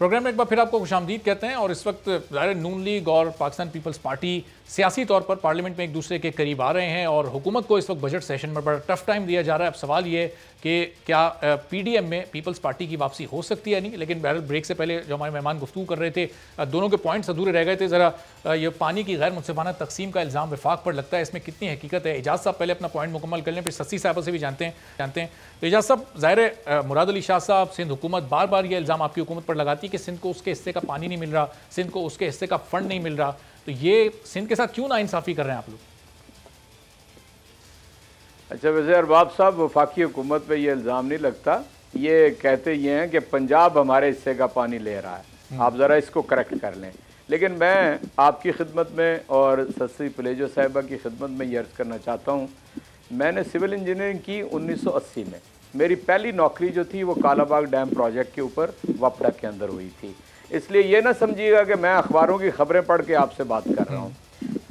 प्रोग्राम में एक बार फिर आपको खुशामदीद कहते हैं। और इस वक्त ज़ाहिर नून लीग और पाकिस्तान पीपल्स पार्टी सियासी तौर पर पार्लियामेंट में एक दूसरे के करीब आ रहे हैं और हुकूमत को इस वक्त बजट सेशन में बड़ा टफ टाइम दिया जा रहा है। अब सवाल ये कि क्या पीडीएम में पीपल्स पार्टी की वापसी हो सकती है नहीं। लेकिन बहरहाल ब्रेक से पहले जो हमारे मेहमान गुफ्तगू कर रहे थे, दोनों के पॉइंट्स अधूरे रह गए थे। ज़रा ये पानी की गैर मुनसिफाना तकसीम का इल्ज़ाम वफाक पर लगता है, इसमें कितनी हकीकत है? एजाज साहब पहले अपना पॉइंट मुकम्मल कर लें, फिर सस्सी साहब से भी जानते हैं। तो एजाज साहब, ज़ाहिर मुराद अली शाह साहब, सिंध हुकूमत बार बार ये इल्ज़ाम आपकी हुकूमत पर लगाती है कि सिंध को उसके हिस्से का पानी नहीं मिल रहा, सिंध को उसके हिस्से का फंड नहीं मिल रहा। तो ये सिंध के साथ क्यों नाइंसाफ़ी कर रहे हैं आप लोग? अच्छा, वैसे अरबाब साहब, वफाकी हुकूमत पे ये इल्ज़ाम नहीं लगता। ये कहते ये हैं कि पंजाब हमारे हिस्से का पानी ले रहा है। आप ज़रा इसको करेक्ट कर लें। लेकिन मैं आपकी खिदमत में और सस्सी पलेजो साहिबा की खिदमत में ये अर्ज़ करना चाहता हूँ, मैंने सिविल इंजीनियरिंग की 1980 में। मेरी पहली नौकरी जो थी वो कालाबाग डैम प्रोजेक्ट के ऊपर वपडा के अंदर हुई थी। इसलिए ये ना समझिएगा कि मैं अखबारों की खबरें पढ़ के आपसे बात कर रहा हूँ।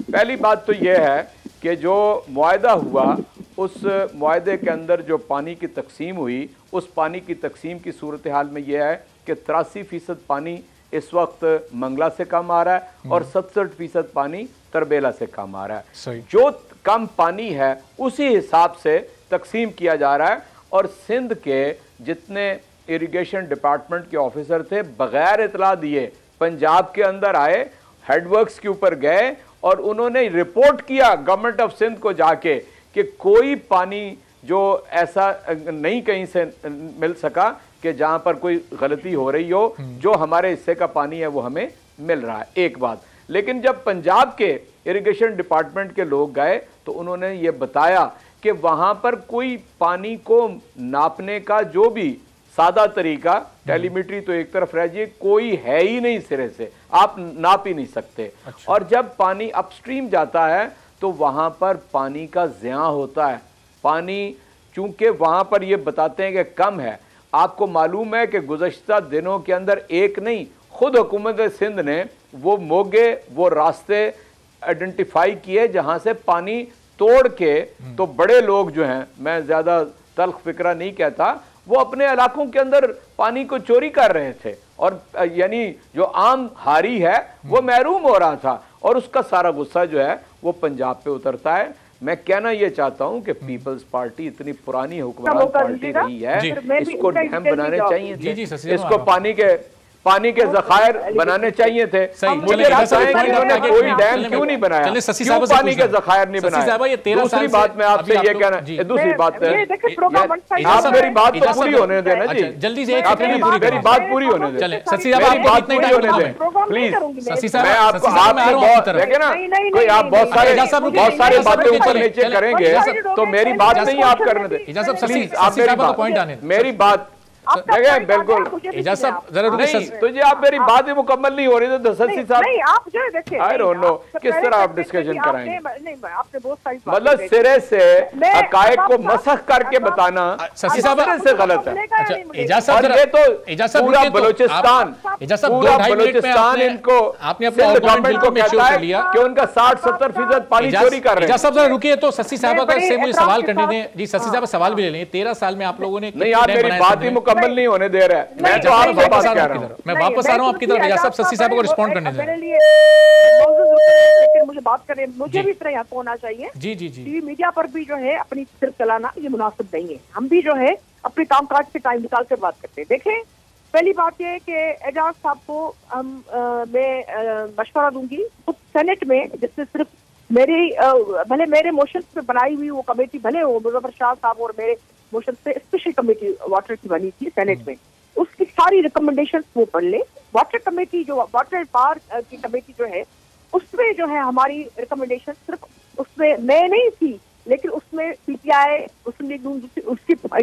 पहली बात तो ये है कि जो मुआहदा हुआ, उस मुआहदे के अंदर जो पानी की तकसीम हुई, उस पानी की तकसीम की सूरत हाल में यह है कि 83% पानी इस वक्त मंगला से कम आ रहा है और 67% पानी तरबेला से कम आ रहा है। जो कम पानी है उसी हिसाब से तकसीम किया जा रहा है। और सिंध के जितने इरिगेशन डिपार्टमेंट के ऑफिसर थे, बगैर इतला दिए पंजाब के अंदर आए, हेडवर्क्स के ऊपर गए और उन्होंने रिपोर्ट किया गवर्नमेंट ऑफ सिंध को जाके कि कोई पानी जो ऐसा नहीं कहीं से मिल सका कि जहां पर कोई गलती हो रही हो, जो हमारे हिस्से का पानी है वो हमें मिल रहा है। एक बात। लेकिन जब पंजाब के इरिगेशन डिपार्टमेंट के लोग गए तो उन्होंने ये बताया कि वहां पर कोई पानी को नापने का जो भी सादा तरीका, टेलीमीट्री तो एक तरफ रह जाइए, कोई है ही नहीं सिरे से, आप नाप ही नहीं सकते। अच्छा। और जब पानी अपस्ट्रीम जाता है तो वहां पर पानी का ज़िया होता है। पानी चूंकि वहां पर ये बताते हैं कि कम है। आपको मालूम है कि गुज़श्ता दिनों के अंदर एक नहीं, खुद हुकूमत सिंध ने वो मोगे, वो रास्ते आइडेंटिफाई किए जहां से पानी तोड़ के, तो बड़े लोग जो हैं, मैं ज्यादा तल्ख फिक्रा नहीं कहता, वो अपने इलाकों के अंदर पानी को चोरी कर रहे थे और यानी जो आम हारी है वो महरूम हो रहा था और उसका सारा गुस्सा जो है वो पंजाब पे उतरता है। मैं कहना ये चाहता हूं कि पीपल्स पार्टी इतनी पुरानी हुक्मरान पार्टी रही है, इसको डैम बनाने चाहिए थे, इसको पानी के ज़खायर बनाने चाहिए थे। मुझे लगता है कि इन्होंने कोई डैम क्यों नहीं बनाया, क्यों पानी के ज़खायर नहीं बनाए। दूसरी बात मैं आपसे ये कहना, दूसरी बात आप मेरी बात तो पूरी होने देना जी, जल्दी से मेरी बात पूरी होने दें, मेरी बात पूरी होने दें प्लीज। मैं आपको देखे ना, कोई आप बहुत सारे बातें ऊपर नीचे करेंगे तो मेरी बात नहीं आप करने दें। मेरी बात बिल्कुल नहीं, तो जी आप मेरी बात ही मुकम्मल नहीं हो रही तो सस्सी साहब नहीं, आप जो देखिए, आई डोंट नो किस तरह आप डिस्कशन कराएंगे। आपने बहुत सारी मतलब सिरे से हकायक को मसख करके बताना सस्सी साहब से गलत है। और ये तो पूरा बलोचिस्तान, पूरा बलोचिस्तान इनको आपने अपने गवर्नमेंट को कहता है कि उनका 60-70% पानी चोरी कर रहे हैं। सब जरा रुकिए तो सस्सी साहब का से मुझे सवाल करने दें जी। सस्सी साहब सवाल भी ले लें। 13 साल में आप लोगों ने नहीं, आप मेरी बात ही मुकम्मल नहीं होने दे रहा है। मैं तो आपको वापस आ रहा हूं, मैं वापस आ रहा हूं आपकी तरफ। एजाज साहब, सस्सी साहब को रिस्पॉन्ड करने दें। लेकिन मुझे बात करने, मुझे भी इस तरह यहाँ होना चाहिए। जी जी जी। टीवी मीडिया पर भी जो है अपनी सिर्फ चलाना ये मुनासिब नहीं है। हम भी जो है अपने कामकाज से टाइम निकाल कर बात करते हैं। देखें, पहली बात यह कि एजाज साहब को मैं मशवरा दूंगी खुद सेनेट में, जिससे सिर्फ भले मेरे मोशन पे बनाई हुई वो कमेटी भले हो, मुजफ्फर शाह साहब और मेरे मोशन पे स्पेशल कमेटी वाटर की बनी थी सेनेट में, उसकी सारी रिकमेंडेशंस वो पढ़ ले। वाटर कमेटी जो वाटर पावर की कमेटी जो है उसमें जो है हमारी रिकमेंडेशन सिर्फ उसमें मैं नहीं थी, लेकिन उसमें पीटीआई उसकी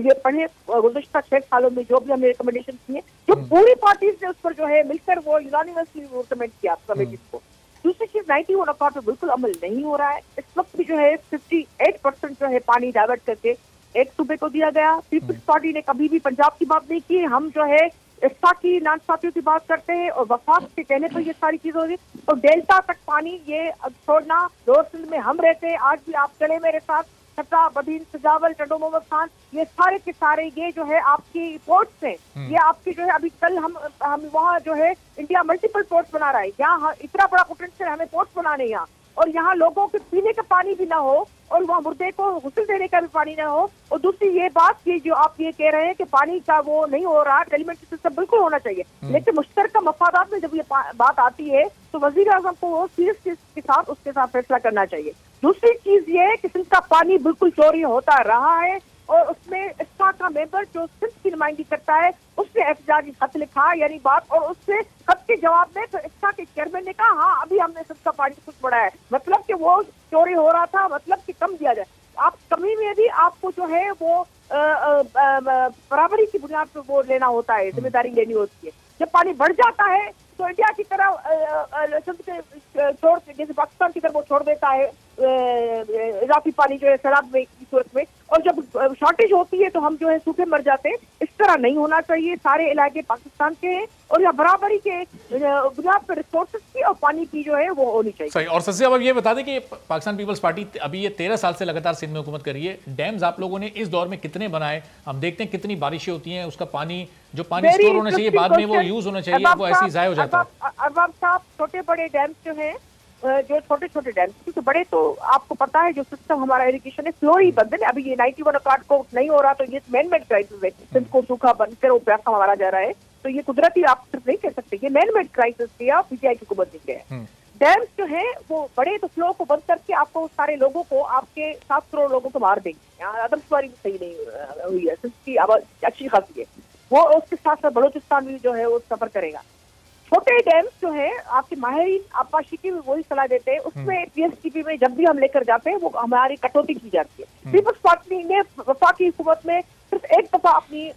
ये पढ़े गुज़श्ता 6 सालों में जो भी हमने रिकमेंडेशन किए, जो पूरी पार्टीज ने उस पर जो है मिलकर वो यूनानिमसली रिकमेंड किया कमेटी को। दूसरी चीज 91 अकाउंट पर बिल्कुल अमल नहीं हो रहा है। इस वक्त भी जो है 58% जो है पानी डाइवर्ट करके एक सूबे को दिया गया। पीपल्स पार्टी ने कभी भी पंजाब की बात नहीं की। हम जो है इफ्ता की नाशपातियों की बात करते हैं और वफाक के कहने पर ये सारी चीजें हो रही है। और डेल्टा तक पानी ये छोड़ना, लोअर सिंध में हम रहते हैं, आज भी आप चले मेरे साथ सट्टा, बदीन सजावल, टंडो मोहम्मद खान, ये सारे के सारे ये जो है आपकी पोर्ट्स हैं, ये आपकी जो है अभी कल हम वहाँ जो है इंडिया मल्टीपल पोर्ट्स बना रहा है, यहाँ इतना बड़ा पोटेंशियल हमें पोर्ट्स बनाने यहाँ, और यहाँ लोगों के पीने का पानी भी ना हो और वहाँ मुर्दे को गुस्ल देने का भी पानी ना हो। और दूसरी ये बात कि जो आप ये कह रहे हैं कि पानी का वो नहीं हो रहा, एलिमेंट्री सिस्टम बिल्कुल होना चाहिए, लेकिन मुश्तरका मफादात में जब ये बात आती है तो वजीर आजम को वो सीरियस के साथ उसके साथ फैसला करना चाहिए। दूसरी चीज ये है कि सिंध का पानी बिल्कुल चोरी होता रहा है और उसमें इस्का का मेंबर जो सिंध की नुमाइंदगी करता है उसने एहतजाजी खत लिखा, यानी बात, और उससे खत के जवाब में तो इस्का के चेयरमैन ने कहा हाँ अभी हमने सिंध का पानी कुछ बढ़ाया है, मतलब कि वो चोरी हो रहा था, मतलब कि कम दिया जाए। आप कमी में भी आपको जो है वो बराबरी की बुनियाद पर वो लेना होता है, जिम्मेदारी लेनी होती है। जब पानी बढ़ जाता है तो इंडिया की तरह सिंध के छोड़, जैसे पाकिस्तान की तरफ वो छोड़ देता है इजाफी पानी जो है सैलाब में की सूरत में, और जब शॉर्टेज होती है तो हम जो है सूखे मर जाते हैं। इस तरह नहीं होना चाहिए, सारे इलाके पाकिस्तान के हैं और यहाँ बराबरी के बुनियाद पर रिसोर्सेज की और पानी की जो है वो होनी चाहिए। सही। और सबसे अब ये बता दें कि पाकिस्तान पीपल्स पार्टी अभी ये 13 साल से लगातार सिंध में हुकूमत कर रही है, डैम्स आप लोगों ने इस दौर में कितने बनाए? हम देखते हैं कितनी बारिशें होती हैं, उसका पानी जो पानी स्टोर होना चाहिए बाद में वो यूज होना चाहिए, वो ऐसे ही ज़ाया हो जाता है। अरबाब साहब, छोटे बड़े डैम्स जो हैं, जो छोटे छोटे डैम, क्योंकि बड़े तो आपको पता है जो सिस्टम हमारा इरिगेशन है फ्लो ही बंद है। अभी ये 91 अकार्ड को नहीं हो रहा तो ये मैन मेड क्राइसिस है, सिंध को सूखा बंद कर वो प्यासा मारा जा रहा है, तो ये कुदरती आप सिर्फ नहीं कह सकते, ये मैन मेड क्राइसिस किया पीटीआई की हुकूमत ने किया है। डैम्स जो है वो बड़े तो फ्लो को बंद करके आपको सारे लोगों को, आपके 7 करोड़ लोगों को मार देंगे। यहाँ आदमशुमारी सही नहीं हुई है, सिंध की आबादी अच्छी खासी है, वो उसके साथ साथ बलोचिस्तान भी जो है वो सफर करेगा। छोटे डैम्स जो है आपके माहिरीन आपाशी की भी वही सलाह देते हैं, उसमें पीएसटीपी में जब भी हम लेकर जाते हैं वो हमारी कटौती की जाती है। पीपल्स पार्टी ने वफाकी हुकूमत में सिर्फ एक दफा अपनी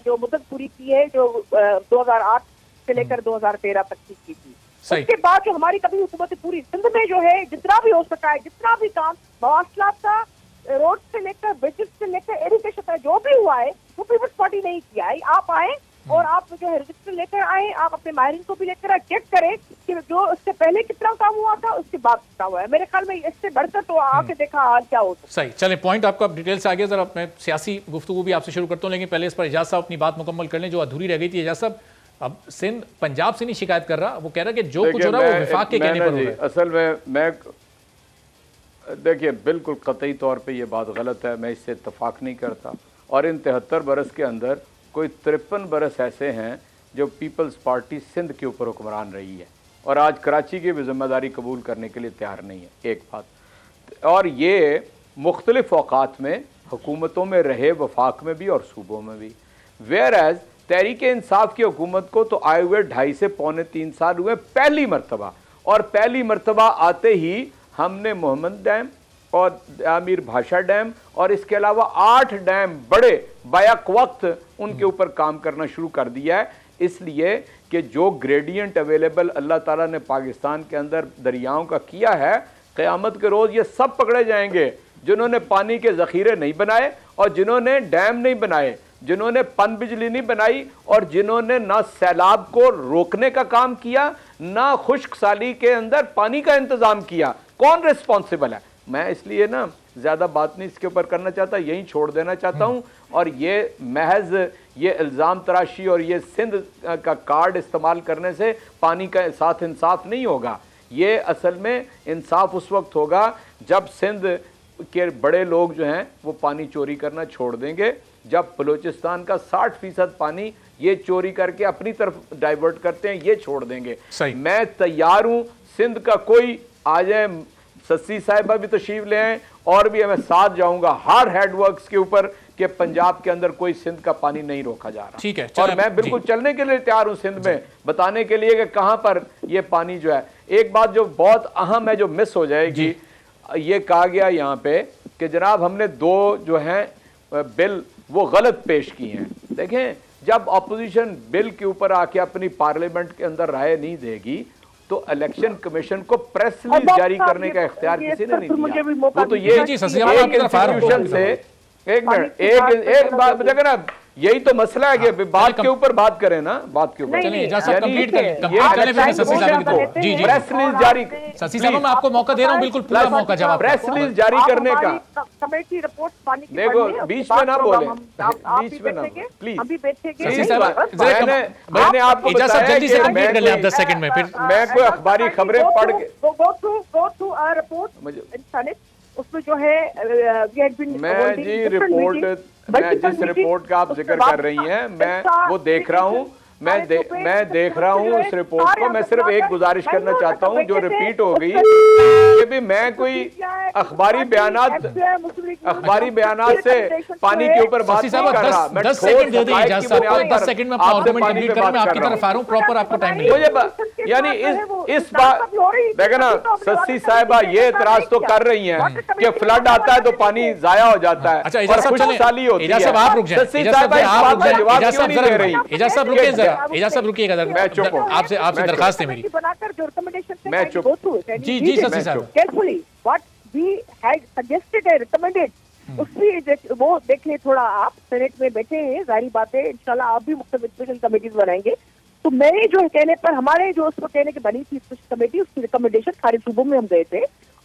जो मुद्दत पूरी की है, जो 2008 से लेकर 2013 तक की थी। उसके बाद जो हमारी कभी हुकूमत पूरी सिंध में जो है जितना भी हो सका है, जितना भी काम मवासलात का, रोड से लेकर ब्रिजेस से लेकर इरिगेशन का जो भी हुआ है वो पीपल्स पार्टी नहीं किया है। आप आए और आप जो है रजिस्टर लेकर आए, आप अपने माहिरीन को भी लेकर आए, चेक करें कि जो उससे पहले कितना काम हुआ था उसके बाद कितना हुआ है। मेरे ख्याल में इससे बढ़कर तो आके देखा हाल क्या होता है। सही, चलें पॉइंट आपका डिटेल से आगे, जरा मैं सियासी गुफ्तगू भी आपसे शुरू करता हूँ, लेकिन पहले इस पर एजाज साहब अपनी बात मुकम्मल कर लें जो अधूरी रह गई थी। एजाज साहब, अब सिंध पंजाब से नहीं शिकायत कर रहा, वो कह रहा है कि जो कुछ हो रहा है वो विफाक के कहने पर हो रहा है। असल में मैं देखिए बिल्कुल कतई तौर पे ये बात गलत है, मैं इससे इत्तफाक नहीं करता। और इन 73 बरस के अंदर कोई 53 बरस ऐसे हैं जो पीपल्स पार्टी सिंध के ऊपर हुक्मरान रही है और आज कराची की भी जिम्मेदारी कबूल करने के लिए तैयार नहीं है, एक बात। और ये मुख्तलिफ औकात में हुकूमतों में रहे, वफाक में भी और सूबों में भी। वेयर एज तहरीक इंसाफ की हुकूमत को तो आए हुए 2.5 से पौने 3 साल हुए पहली मरतबा, और पहली मरतबा आते ही हमने मोहम्मद डैम और आमिर भाषा डैम और इसके अलावा 8 डैम बड़े बैक वक्त उनके ऊपर काम करना शुरू कर दिया है। इसलिए कि जो ग्रेडियंट अवेलेबल अल्लाह ताला ने पाकिस्तान के अंदर दरियाओं का किया है, क़यामत के रोज़ ये सब पकड़े जाएंगे जिन्होंने पानी के ज़ख़ीरे नहीं बनाए और जिन्होंने डैम नहीं बनाए, जिन्होंने पन बिजली नहीं बनाई और जिन्होंने ना सैलाब को रोकने का काम किया, ना खुश्क साली के अंदर पानी का इंतज़ाम किया। कौन रिस्पॉन्सिबल है? मैं इसलिए ना ज़्यादा बात नहीं इसके ऊपर करना चाहता, यहीं छोड़ देना चाहता हूँ। और ये महज ये इल्ज़ाम तराशी और ये सिंध का कार्ड इस्तेमाल करने से पानी का साथ इंसाफ नहीं होगा। ये असल में इंसाफ उस वक्त होगा जब सिंध के बड़े लोग जो हैं वो पानी चोरी करना छोड़ देंगे, जब बलूचिस्तान का 60% पानी ये चोरी करके अपनी तरफ डाइवर्ट करते हैं, ये छोड़ देंगे। मैं तैयार हूँ, सिंध का कोई आ जाए, सस्सी साहिबा भी तशरीफ ले आए और भी मैं साथ जाऊंगा हर हेडवर्क्स के ऊपर कि पंजाब के अंदर कोई सिंध का पानी नहीं रोका जा रहा। ठीक है, और मैं बिल्कुल चलने के लिए तैयार हूं सिंध में, बताने के लिए कि कहां पर ये पानी जो है। एक बात जो बहुत अहम है जो मिस हो जाएगी, ये कहा गया यहाँ पे कि जनाब हमने 2 जो हैं बिल वो गलत पेश किए हैं। देखें, जब अपोजिशन बिल के ऊपर आके अपनी पार्लियामेंट के अंदर राय नहीं देगी तो इलेक्शन कमीशन को प्रेस रिलीज जारी करने का इख्तियार किसी ने नहीं दिया। वो तो ये इंस्टीट्यूशन से एक मिनट, एक बात देखो ना, यही तो मसला है कि बात के ऊपर बात करें ना, बात के ऊपर। चलिए एजाज साहब कंप्लीट करें शशि साहब को। जी जी प्रेस रिलीज जारी, शशि साहब मैं आपको मौका दे रहा हूँ, बिल्कुल पूरा मौका जवाब। प्रेस रिलीज जारी करने का कमेटी रिपोर्ट पानी की देखो, बीच में ना बोले, बीच में ना प्लीज। हम भी बैठेंगे। शशि साहब मैंने आपको एजाज साहब जल्दी से कंप्लीट कर ले आप 10 सेकंड में, फिर मैं कोई अखबारी खबरें पढ़ के गो थ्रू अ रिपोर्ट, उसमें जो है मैं जी रिपोर्ट, मैं जिस रिपोर्ट का आप जिक्र कर रही हैं मैं वो देख रहा हूँ, मैं देख रहा हूँ उस रिपोर्ट को। मैं सिर्फ एक गुजारिश करना चाहता हूँ जो रिपीट हो गई कि भी मैं कोई अखबारी बयानात से पानी के ऊपर बात नहीं कर रहा। 10 सेकंड दे दें एजाज साहब को, 10 सेकंड में अपना आर्गुमेंट कंप्लीट करें। मैं आपकी तरफ आ रहा हूं, प्रॉपर आपको टाइम मुझे यानी इस बात देखो ना, शशि साहिबा ये इतराज तो कर रही हैं कि फ्लड आता है तो पानी जाया हो जाता है। अच्छा एजाज साहब चलें, एजाज साहब आप रुक जाएं, एजाज साहब आप रुक जाएं, एजाज साहब जरा रही, एजाज साहब रुकिए जरा, एजाज साहब रुकिएगा जरा, आपसे दरखास्त है मेरी। बनाकर जो रिकमेंडेशन मैं चुप। जी जी शशि साहब carefully what we had suggested and recommended, उसकी वो देख ले थोड़ा। आप सेनेट में बैठे हैं, जाहिर बात है इंशाल्लाह आप भी मुख्तलिफ स्पेशल कमेटीज बनाएंगे। तो मेरे जो कहने पर हमारे जो उसको कहने की बनी थी स्पेशल कमेटी, उसकी रिकमेंडेशन सारे सूबों में हम गए थे,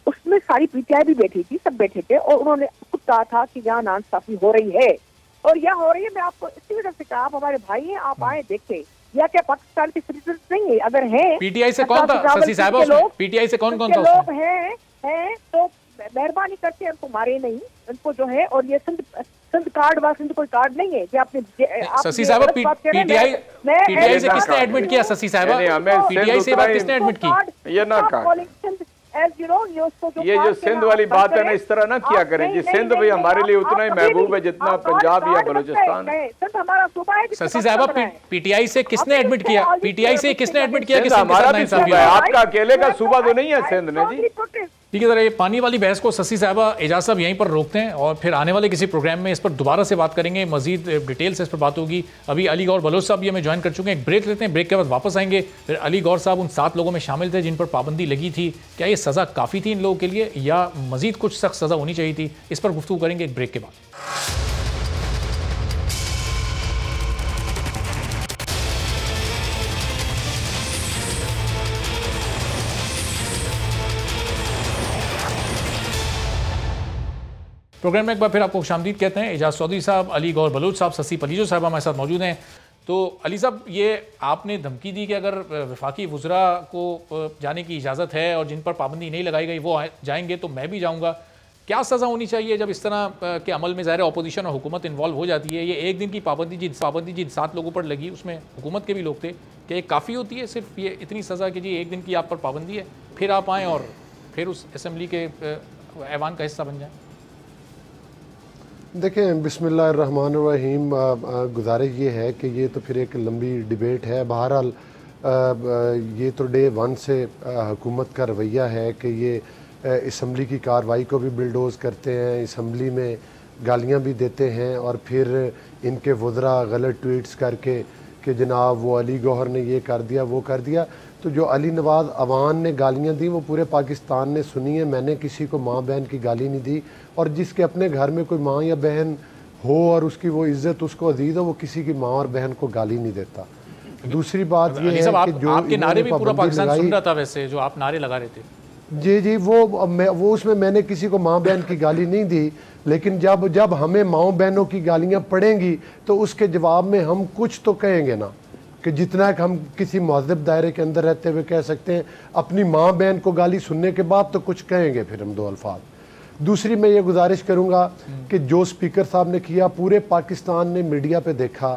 उसमें सारी पीटीआई भी बैठी थी, सब बैठे थे और उन्होंने खुद कहा था कि यहाँ नाइंसाफी हो रही है और यह हो रही है। मैं आपको इसी वजह से कहा, आप हमारे भाई हैं, आप आए देखें। या क्या पाकिस्तान के सिटीजन नहीं है? अगर हैं पीटीआई से कौन था शशि साहब? पीटीआई से कौन कौन था? लोग हैं तो मेहरबानी करके उनको मारे नहीं, उनको जो है। और ये सिंध कार्ड व सिंध कोई कार्ड नहीं है कि आपने शशि साहब पीटीआई से किसने एडमिट किया? शशि साहब पीटीआई से बात किसने एडमिट की? ये ना कहा, ये जो सिंध वाली बात है ना, इस तरह ना किया करें जी। सिंध भी हमारे लिए उतना ही महबूब है जितना पंजाब या बलूचिस्तान है। शशि साहब पीटीआई से किसने एडमिट किया? पीटीआई से किसने एडमिट किया कि हमारा भी सूबा है, आपका अकेले का सूबा तो नहीं है सिंध ने जी। ठीक है जरा ये पानी वाली बहस को शशि साहब एजाज साहब यहीं पर रोकते हैं और फिर आने वाले किसी प्रोग्राम में इस पर दोबारा से बात करेंगे, मजीद डिटेल से इस पर बात होगी। अभी अली गौर बलोच साहब ये हमें ज्वाइन कर चुके हैं, एक ब्रेक लेते हैं, ब्रेक के बाद वापस आएंगे। फिर अली गौर साहब उन 7 लोगों में शामिल थे जिन पर पाबंदी लगी थी, क्या ये सज़ा काफ़ी थी इन लोगों के लिए या मजीद कुछ सख्त सज़ा होनी चाहिए थी? इस पर गुफ्तगू करेंगे एक ब्रेक के बाद। प्रोग्राम में एक बार फिर आपको खुशामदीद कहते हैं। एजाज चौधरी साहब, अली गौर बलोच साहब, शशि पलीजो साहब हमारे साथ मौजूद हैं। तो अली साहब ये आपने धमकी दी कि अगर वफाकी वज़रा को जाने की इजाज़त है और जिन पर पाबंदी नहीं लगाई गई वो जाएंगे तो मैं भी जाऊँगा। क्या सज़ा होनी चाहिए जब इस तरह के अमल में ज़ाहिर अपोजिशन और हुकूमत इन्वॉल्व हो जाती है? ये एक दिन की पाबंदी जिन 7 लोगों पर लगी उसमें हुकूमत के भी लोग थे, क्या ये काफ़ी होती है सिर्फ ये इतनी सज़ा कि जी एक दिन की आप पर पाबंदी है फिर आप आएँ और फिर उस असम्बली के ऐवान का हिस्सा बन जाएँ? देखें बिस्मिल्लाहिर्रहमानिर्रहीम, गुजारिश ये है कि ये तो फिर एक लंबी डिबेट है। बहरहाल ये तो डे 1 से हुकूमत का रवैया है कि ये असम्बली की कार्रवाई को भी बिल्डोज़ करते हैं, असम्बली में गालियां भी देते हैं और फिर इनके वज़रा गलत ट्वीट्स करके कि जनाब वो अली गौहर ने ये कर दिया वो कर दिया। तो जो अली नवाज़ अवान ने गालियां दी वो पूरे पाकिस्तान ने सुनी है। मैंने किसी को माँ बहन की गाली नहीं दी और जिसके अपने घर में कोई माँ या बहन हो और उसकी वो इज़्ज़त उसको अजीज़ हो वो किसी की माँ और बहन को गाली नहीं देता। दूसरी बात ये है कि जो आपके नारे भी पूरा पाकिस्तान सुन रहा था, वैसे जो आप नारे लगा रहे थे। जी वो उसमें मैंने किसी को माँ बहन की गाली नहीं दी, लेकिन जब हमें माँ बहनों की गालियाँ पड़ेंगी तो उसके जवाब में हम कुछ तो कहेंगे ना, कि जितना हम किसी महज़ब दायरे के अंदर रहते हुए कह सकते हैं। अपनी माँ बहन को गाली सुनने के बाद तो कुछ कहेंगे फिर हम 2 अल्फाज। दूसरी मैं ये गुजारिश करूँगा कि जो स्पीकर साहब ने किया, पूरे पाकिस्तान ने मीडिया पे देखा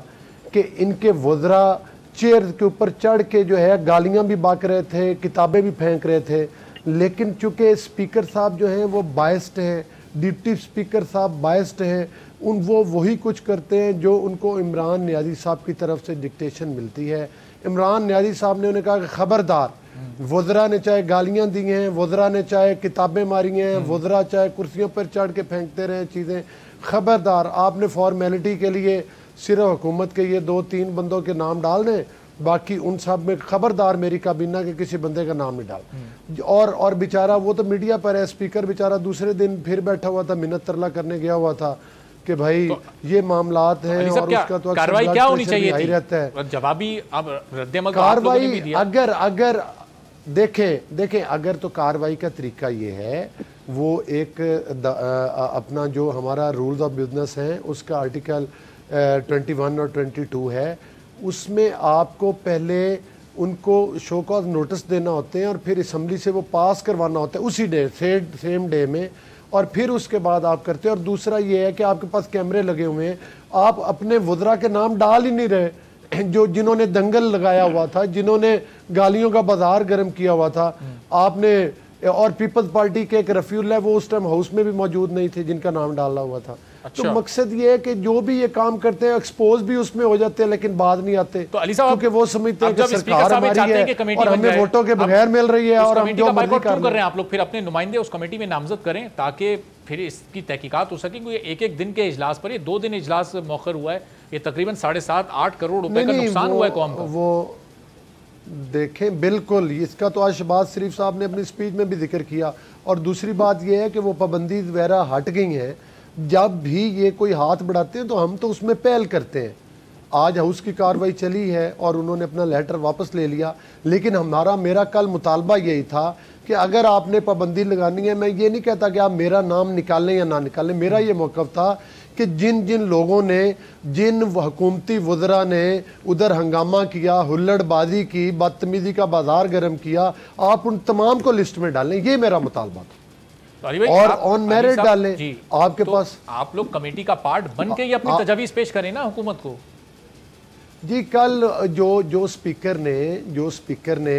कि इनके वज़रा चेयर के ऊपर चढ़ के जो है गालियाँ भी बाक रहे थे, किताबें भी फेंक रहे थे, लेकिन चूँकि स्पीकर साहब जो हैं वो बायस्ड हैं, डिप्टी स्पीकर साहब बायस्ड हैं, वो वही कुछ करते हैं जो उनको इमरान नियाज़ी साहब की तरफ से डिक्टेशन मिलती है। इमरान नियाज़ी साहब ने उन्हें कहा कि ख़बरदार, वज़रा ने चाहे गालियाँ दी हैं, वज़रा ने चाहे किताबें मारी हैं, वज़रा चाहे कुर्सियों पर चढ़ के फेंकते रहे चीज़ें, ख़बरदार आपने फॉर्मेलिटी के लिए सिर्फ हुकूमत के ये 2-3 बंदों के नाम डालने, बाकी उन सब में ख़बरदार मेरी काबीना के किसी बंदे का नाम नहीं डाल। और बेचारा वो तो मीडिया पर है, स्पीकर बेचारा दूसरे दिन फिर बैठा हुआ था, मिन्नत तरला करने गया हुआ था। कि भाई ये मामलात हैं और उसका तो कार्रवाई क्या होनी चाहिए थी रहता है। जवाबी अब रद्द-ए-अमल कार्रवाई अगर देखें अगर तो कार्रवाई का तरीका ये है, वो एक अपना जो हमारा रूल्स ऑफ बिजनेस है उसका आर्टिकल 21 और 22 है, उसमें आपको पहले उनको शो कॉज नोटिस देना होते हैं और फिर असम्बली से वो पास करवाना होता है उसी डे सेम डे में, और फिर उसके बाद आप करते हैं। और दूसरा ये है कि आपके पास कैमरे लगे हुए हैं, आप अपने वुज़रा के नाम डाल ही नहीं रहे जो जिन्होंने दंगल लगाया हुआ था, जिन्होंने गालियों का बाजार गर्म किया हुआ था आपने। और पीपल्स पार्टी के एक रफीउल्लाह वो उस टाइम हाउस में भी मौजूद नहीं थे जिनका नाम डाला हुआ था। अच्छा। तो मकसद ये है कि जो भी ये काम करते हैं एक्सपोज भी उसमें हो जाते हैं लेकिन बाद नहीं आते, तो अली साहब क्योंकि वो समझते हैं कि सरकार हमारी है और हमें वोटों के बगैर मिल रही है और हम जो मर्जी कर रहे हैं। आप लोग फिर अपने नुमाइंदे उस कमेटी में नामजद करें ताकि फिर इसकी तहकीकात हो सके, क्योंकि एक दिन के इजलास पर, ये 2 दिन इजलास मौखर हुआ है, ये तकरीबन 7.5-8 करोड़ रुपए का नुकसान हुआ है कौम का। वो देखें बिल्कुल, इसका तो आज शहबाज शरीफ साहब ने अपनी स्पीच में भी जिक्र किया। और दूसरी बात यह है कि वो पाबंदी वगैरह हट गई हैं, जब भी ये कोई हाथ बढ़ाते हैं तो हम तो उसमें पहल करते हैं। आज हाउस की कार्रवाई चली है और उन्होंने अपना लेटर वापस ले लिया, लेकिन मेरा कल मुतालबा यही था कि अगर आपने पाबंदी लगानी है, मैं ये नहीं कहता कि आप मेरा नाम निकालें या ना निकालें, मेरा ये मौक़िफ़ था कि जिन जिन लोगों ने, जिन हुकूमती वज़रा ने उधर हंगामा किया, हुल्लड़बाजी की, बदतमीज़ी का बाजार गर्म किया, आप उन तमाम को लिस्ट में डालें, ये मेरा मुतालबा था। और ऑन मेरिट डालें। आपके पास आप लोग कमेटी का पार्ट बन के ये अपनी तजवीज़ पेश करें ना हुकूमत को। जी कल जो स्पीकर ने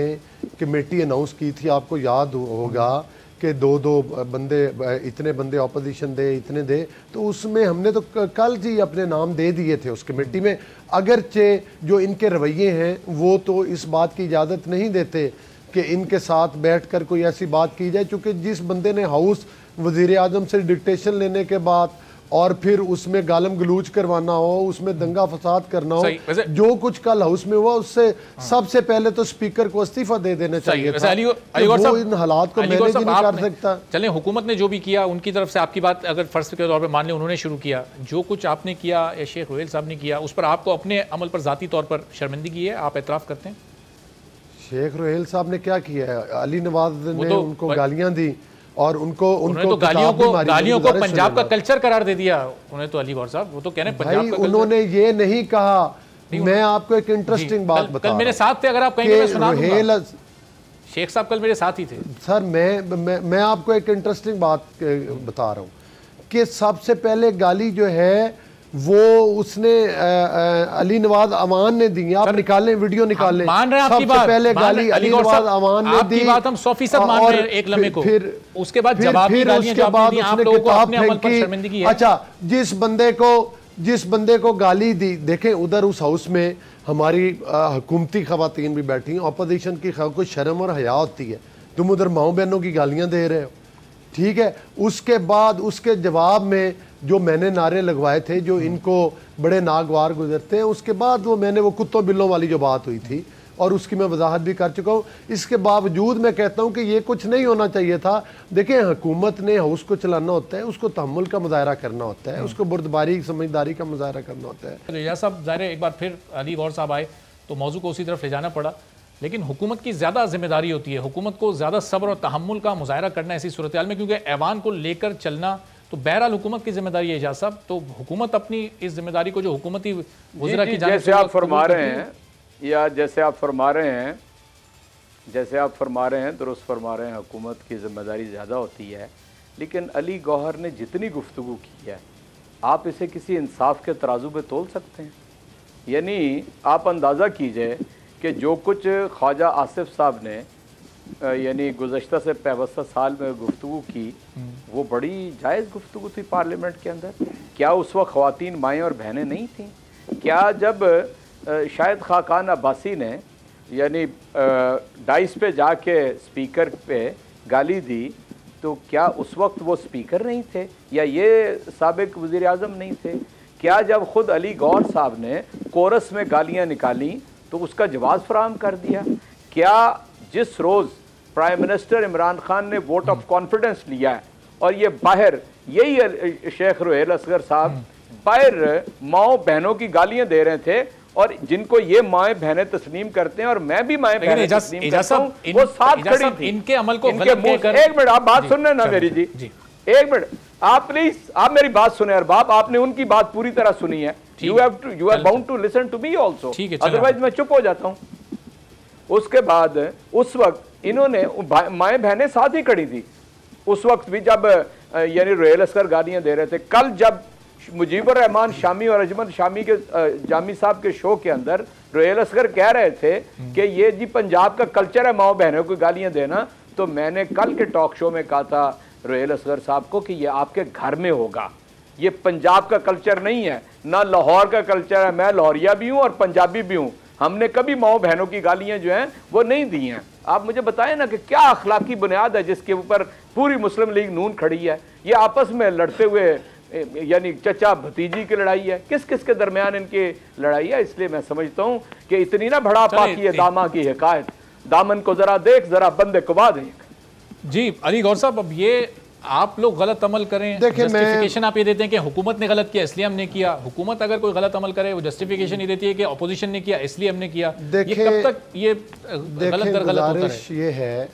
कमेटी अनाउंस की थी, आपको याद होगा कि दो बंदे, इतने बंदे ऑपोजिशन दे, इतने दे, तो उसमें हमने तो कल जी अपने नाम दे दिए थे उस कमेटी में। अगरचे जो इनके रवैये हैं वो तो इस बात की इजाज़त नहीं देते कि इनके साथ बैठकर कोई ऐसी बात की जाए, क्योंकि जिस बंदे ने हाउस वज़ीर आज़म से डिक्टेशन लेने के बाद और फिर उसमें गालम गलूच करवाना हो, उसमें दंगा फसाद करना हो, जो कुछ कल हाउस में हुआ, उससे सबसे पहले तो स्पीकर को इस्तीफा दे देना चाहिए था। वो इन हालात को मैनेज नहीं कर सकता। चलें, हुकूमत ने जो भी किया उनकी तरफ से आपकी बात अगर फर्ज के तौर पर मान लें उन्होंने शुरू किया, जो कुछ आपने किया या शेख रोहेल साहब ने किया, उस पर आपको अपने अमल पर ज़ाती तौर पर शर्मिंदगी है, आप एतराफ़ करते हैं? शेख रोहेल साहब ने क्या किया है? अली नवाज ने उनको गालियां दी और उनको तो गालियों को पंजाब का कल्चर करार दे दिया उन्हें। तो अली गौहर साहब वो तो कह रहे हैं पंजाब का उन्होंने ये नहीं कहा। मैं आपको एक इंटरेस्टिंग बात बता, कल मेरे साथ थे, अगर आप कहेंगे मैं सुना दूंगा। शेख साहब कल मेरे साथ ही थे। सर मैं आपको एक इंटरेस्टिंग बात बता रहा हूँ कि सबसे पहले गाली जो है वो उसने अली नवाज अवान ने दी। आप निकालें, वीडियो निकालें। मान रहे हैं आपकी बात, पहले गाली अली नवाज अवान ने दी। बात हम 100% मान रहे हैं एक लम्हे को। फिर उसके बाद जवाबी गालियां जो आपने दी, आप लोगों को अपने अमल पर शर्मिंदगी है। अच्छा, जिस बंदे को गाली दी, देखें उधर उस हाउस में हमारी हुकूमती खवातीन भी बैठी हैं, अपोजिशन की कोई शर्म और हया होती है? तुम उधर माओ बहनों की गालियां दे रहे हो, ठीक है। उसके बाद उसके जवाब में जो मैंने नारे लगवाए थे, जो इनको बड़े नागवार गुजरते हैं, उसके बाद मैंने वो कुत्तों बिल्लों वाली जो बात हुई थी और उसकी मैं वजाहत भी कर चुका हूँ। इसके बावजूद मैं कहता हूँ कि ये कुछ नहीं होना चाहिए था। देखें, हुकूमत ने हाउस को चलाना होता है, उसको तहम्मुल का मुजाहरा करना होता है, उसको बुर्दबारी समझदारी का मुजाहरा करना होता है। रियाज साहब, ज़ाहिर एक बार फिर अली गौर साहब आए तो मौजू को उसी तरफ ले जाना पड़ा, लेकिन हुकूमत की ज़्यादा जिम्मेदारी होती है, हुकूमत को ज़्यादा सब्र और तहम्मुल का मुजाहरा करना ऐसी सूरत हाल में, क्योंकि ऐवान को लेकर चलना तो बहरहाल हुकूमत की जिम्मेदारी है। एजाज साहब, तो हुकूमत अपनी इस जिम्मेदारी को जो हुकूमती वज़रा की जैसे आप फरमा रहे हैं, या जैसे आप फरमा रहे हैं दुरुस्त फरमा रहे हैं, हुकूमत की जिम्मेदारी ज़्यादा होती है। लेकिन अली गौहर ने जितनी गुफ्तगू की है, आप इसे किसी इंसाफ के तराजू पे तोल सकते हैं? यानी आप अंदाज़ा कीजिए कि जो कुछ ख्वाजा आसिफ साहब ने यानी गुज़श्ता से पैबस्ता साल में गुफ्तगू की, वो बड़ी जायज़ गुफ्तगू थी पार्लियामेंट के अंदर। क्या उस वक्त ख़वातीन माएँ और बहनें नहीं थीं? क्या जब शायद खाकान अब्बासी ने यानी डाइस पे जाके स्पीकर पे गाली दी, तो क्या उस वक्त वो स्पीकर नहीं थे या ये साबिक वज़ीर आज़म नहीं थे? क्या जब ख़ुद अली गौर साहब ने कोरस में गालियाँ निकाली तो उसका जवाब फराहम कर दिया? क्या जिस रोज़ प्राइम मिनिस्टर इमरान खान ने वोट ऑफ कॉन्फिडेंस लिया है और ये बाहर यही शेख रोहेल असगर साहब बाहर माओ बहनों की गालियां दे रहे थे, और जिनको ये माएँ बहनें तस्लीम करते हैं और मैं भी माएँ बहनें तस्लीम करता हूं, वो साथ खड़ी थी। इनके अमल को एक मिनट आप बात सुन रहे ना मेरी जी, एक मिनट आप प्लीज, आप मेरी बात सुने अरबाब, आपने उनकी बात पूरी तरह सुनी है। You are bound to listen to me also, otherwise मैं चुप हो जाता हूं। उसके बाद उस वक्त इन्होंने माएँ बहनें साथ ही खड़ी थी उस वक्त भी, जब यानी रोहेल असगर गालियां दे रहे थे। कल जब मुजीबुर रहमान शामी और अजमत शामी के जामी साहब के शो के अंदर रोहेल असगर कह रहे थे कि ये जी पंजाब का कल्चर है माओ बहनों को गालियां देना, तो मैंने कल के टॉक शो में कहा था रोहेल असगर साहब को कि ये आपके घर में होगा, ये पंजाब का कल्चर नहीं है, ना लाहौर का कल्चर है। मैं लाहौरिया भी हूँ और पंजाबी भी हूँ, हमने कभी माओ बहनों की गालियां जो हैं वो नहीं दी हैं। आप मुझे बताएं ना कि क्या अखलाकी बुनियाद है जिसके ऊपर पूरी मुस्लिम लीग नून खड़ी है? ये आपस में लड़ते हुए यानी चचा भतीजी की लड़ाई है, किस किस के दरमियान इनकी लड़ाई है। इसलिए मैं समझता हूँ कि इतनी ना बड़ा पाकी है दामा की हिकायत, दामन को जरा देख जरा बंदे कुबा देख। जी अली गौर साहब, अब ये आप लोग गलत अमल करें, जस्टिफिकेशन आप ये देते हैं कि हुकूमत ने गलत किया इसलिए हमने किया। हुकूमत अगर कोई गलत अमल करे वो जस्टिफिकेशन ये देती है कि अपोजिशन ने किया इसलिए हमने किया। ये कब तक ये गलत दर गलत होता है? ये है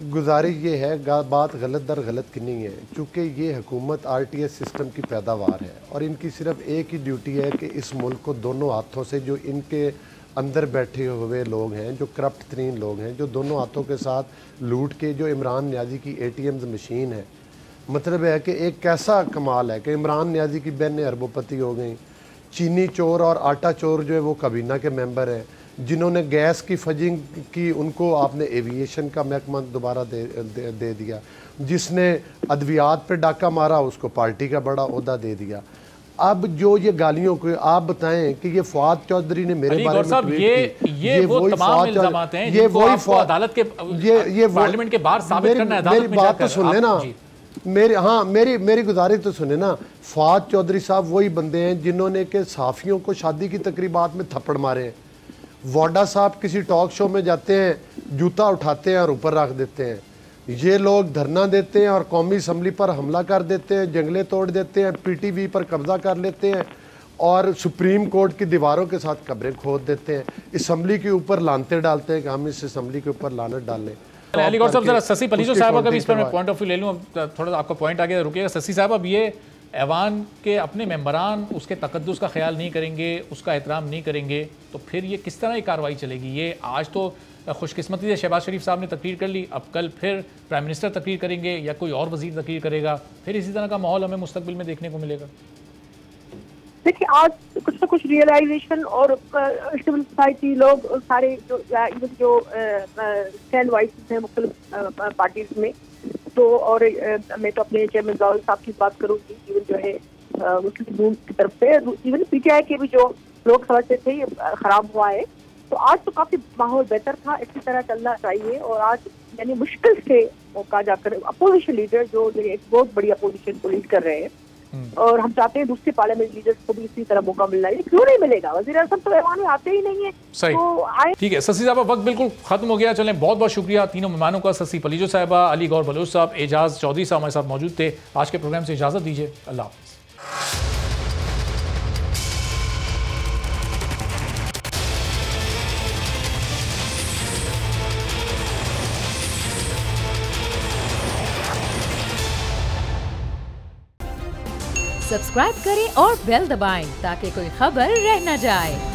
गुजारिश ये है, बात गलत दर गलत की नहीं है, क्योंकि ये हुकूमत RTS सिस्टम की पैदावार है और इनकी सिर्फ एक ही ड्यूटी है कि इस मुल्क को दोनों हाथों से, जो इनके अंदर बैठे हुए लोग हैं, जो करप्ट तरीन लोग हैं, जो दोनों हाथों के साथ लूट के, जो इमरान नियाज़ी की ATMs मशीन है, मतलब है कि एक कैसा कमाल है कि इमरान नियाज़ी की बहनें अरबोपति हो गई। चीनी चोर और आटा चोर जो है वो काबीना के मेंबर हैं, जिन्होंने गैस की फजिंग की उनको आपने एविएशन का महकमा दोबारा दे दिया, जिसने अद्वियात पे डाका मारा उसको पार्टी का बड़ा ओहदा दे दिया। अब जो ये गालियों को आप बताएं कि ये फवाद चौधरी ने मेरे बारे में ट्वीट की, ये वो तमाम इल्जामात हैं जिनको आपको अदालत के ये पार्लियामेंट के बाहर साबित करना है। मेरी बात तो सुन लेना, मेरी गुजारिश तो सुने ना। फवाद चौधरी साहब वही बंदे हैं जिन्होंने के सहाफियों को शादी की तकरीबात में थप्पड़ मारे हैं। वाडा साहब किसी टॉक शो में जाते हैं, जूता उठाते हैं और ऊपर रख देते हैं। ये लोग धरना देते हैं और कौमी असम्बली पर हमला कर देते हैं, जंगलें तोड़ देते हैं, PTV पर कब्जा कर लेते हैं और सुप्रीम कोर्ट की दीवारों के साथ कब्रें खोद देते हैं। असम्बली के ऊपर लानते डालते हैं कि हम इस असम्बली के ऊपर लानत डालें। अली गौर साहब, जरा शशि पलीजो साहब का भी इस पर मैं पॉइंट ऑफ व्यू ले लूँ, थोड़ा आपका पॉइंट आ गया, रुकिएगा शशि साहब। अब ये ऐवान के अपने मेंबरान उसके तकद्दुस का ख्याल नहीं करेंगे, उसका एहतराम नहीं करेंगे, तो फिर ये किस तरह की कार्रवाई चलेगी? ये आज तो खुशकिस्मती से शहबाज शरीफ साहब ने तकरीर कर ली, अब कल फिर प्राइम मिनिस्टर तकरीर करेंगे या कोई और वजीर तकरीर करेगा, फिर इसी तरह का माहौल हमें मुस्तकबिल में देखने को मिलेगा। देखिए, आज कुछ ना कुछ रियलाइजेशन और सिविल सोसाइटी लोग सारे जो स्टैंड वाइसेस हैं मुख्तलिफ पार्टीज में, तो और मैं तो अपने चेयरमैन जावेद साहब की बात करूंगी, इवन जो है मुस्लिम लीग की तरफ से, इवन PTI के भी जो लोग समझते थे ये खराब हुआ है, तो आज तो काफी माहौल बेहतर था। इसी तरह चलना चाहिए। और आज यानी मुश्किल से मौका जाकर अपोजिशन लीडर जो एक बहुत बड़ी अपोजिशन को लीड कर रहे हैं, और हम चाहते हैं दूसरे पार्लियामेंट लीडर्स को भी इसी तरह मौका मिलना है। क्यों नहीं मिलेगा? वज़ीर आज़म तो ऐवान में आते ही नहीं है। सही, तो आए। ठीक है शशि साहब, वक्त बिल्कुल खत्म हो गया। चलें, बहुत बहुत शुक्रिया तीनों मेहमानों का, शशि पलीजो साहबा, अली गौर बलोच साहब, एजाज चौधरी साहब हमारे साथ मौजूद थे। आज के प्रोग्राम से इजाजत दीजिए, अल्लाह हाफ़िज़। सब्सक्राइब करें और बेल दबाएं ताकि कोई खबर रह न जाए।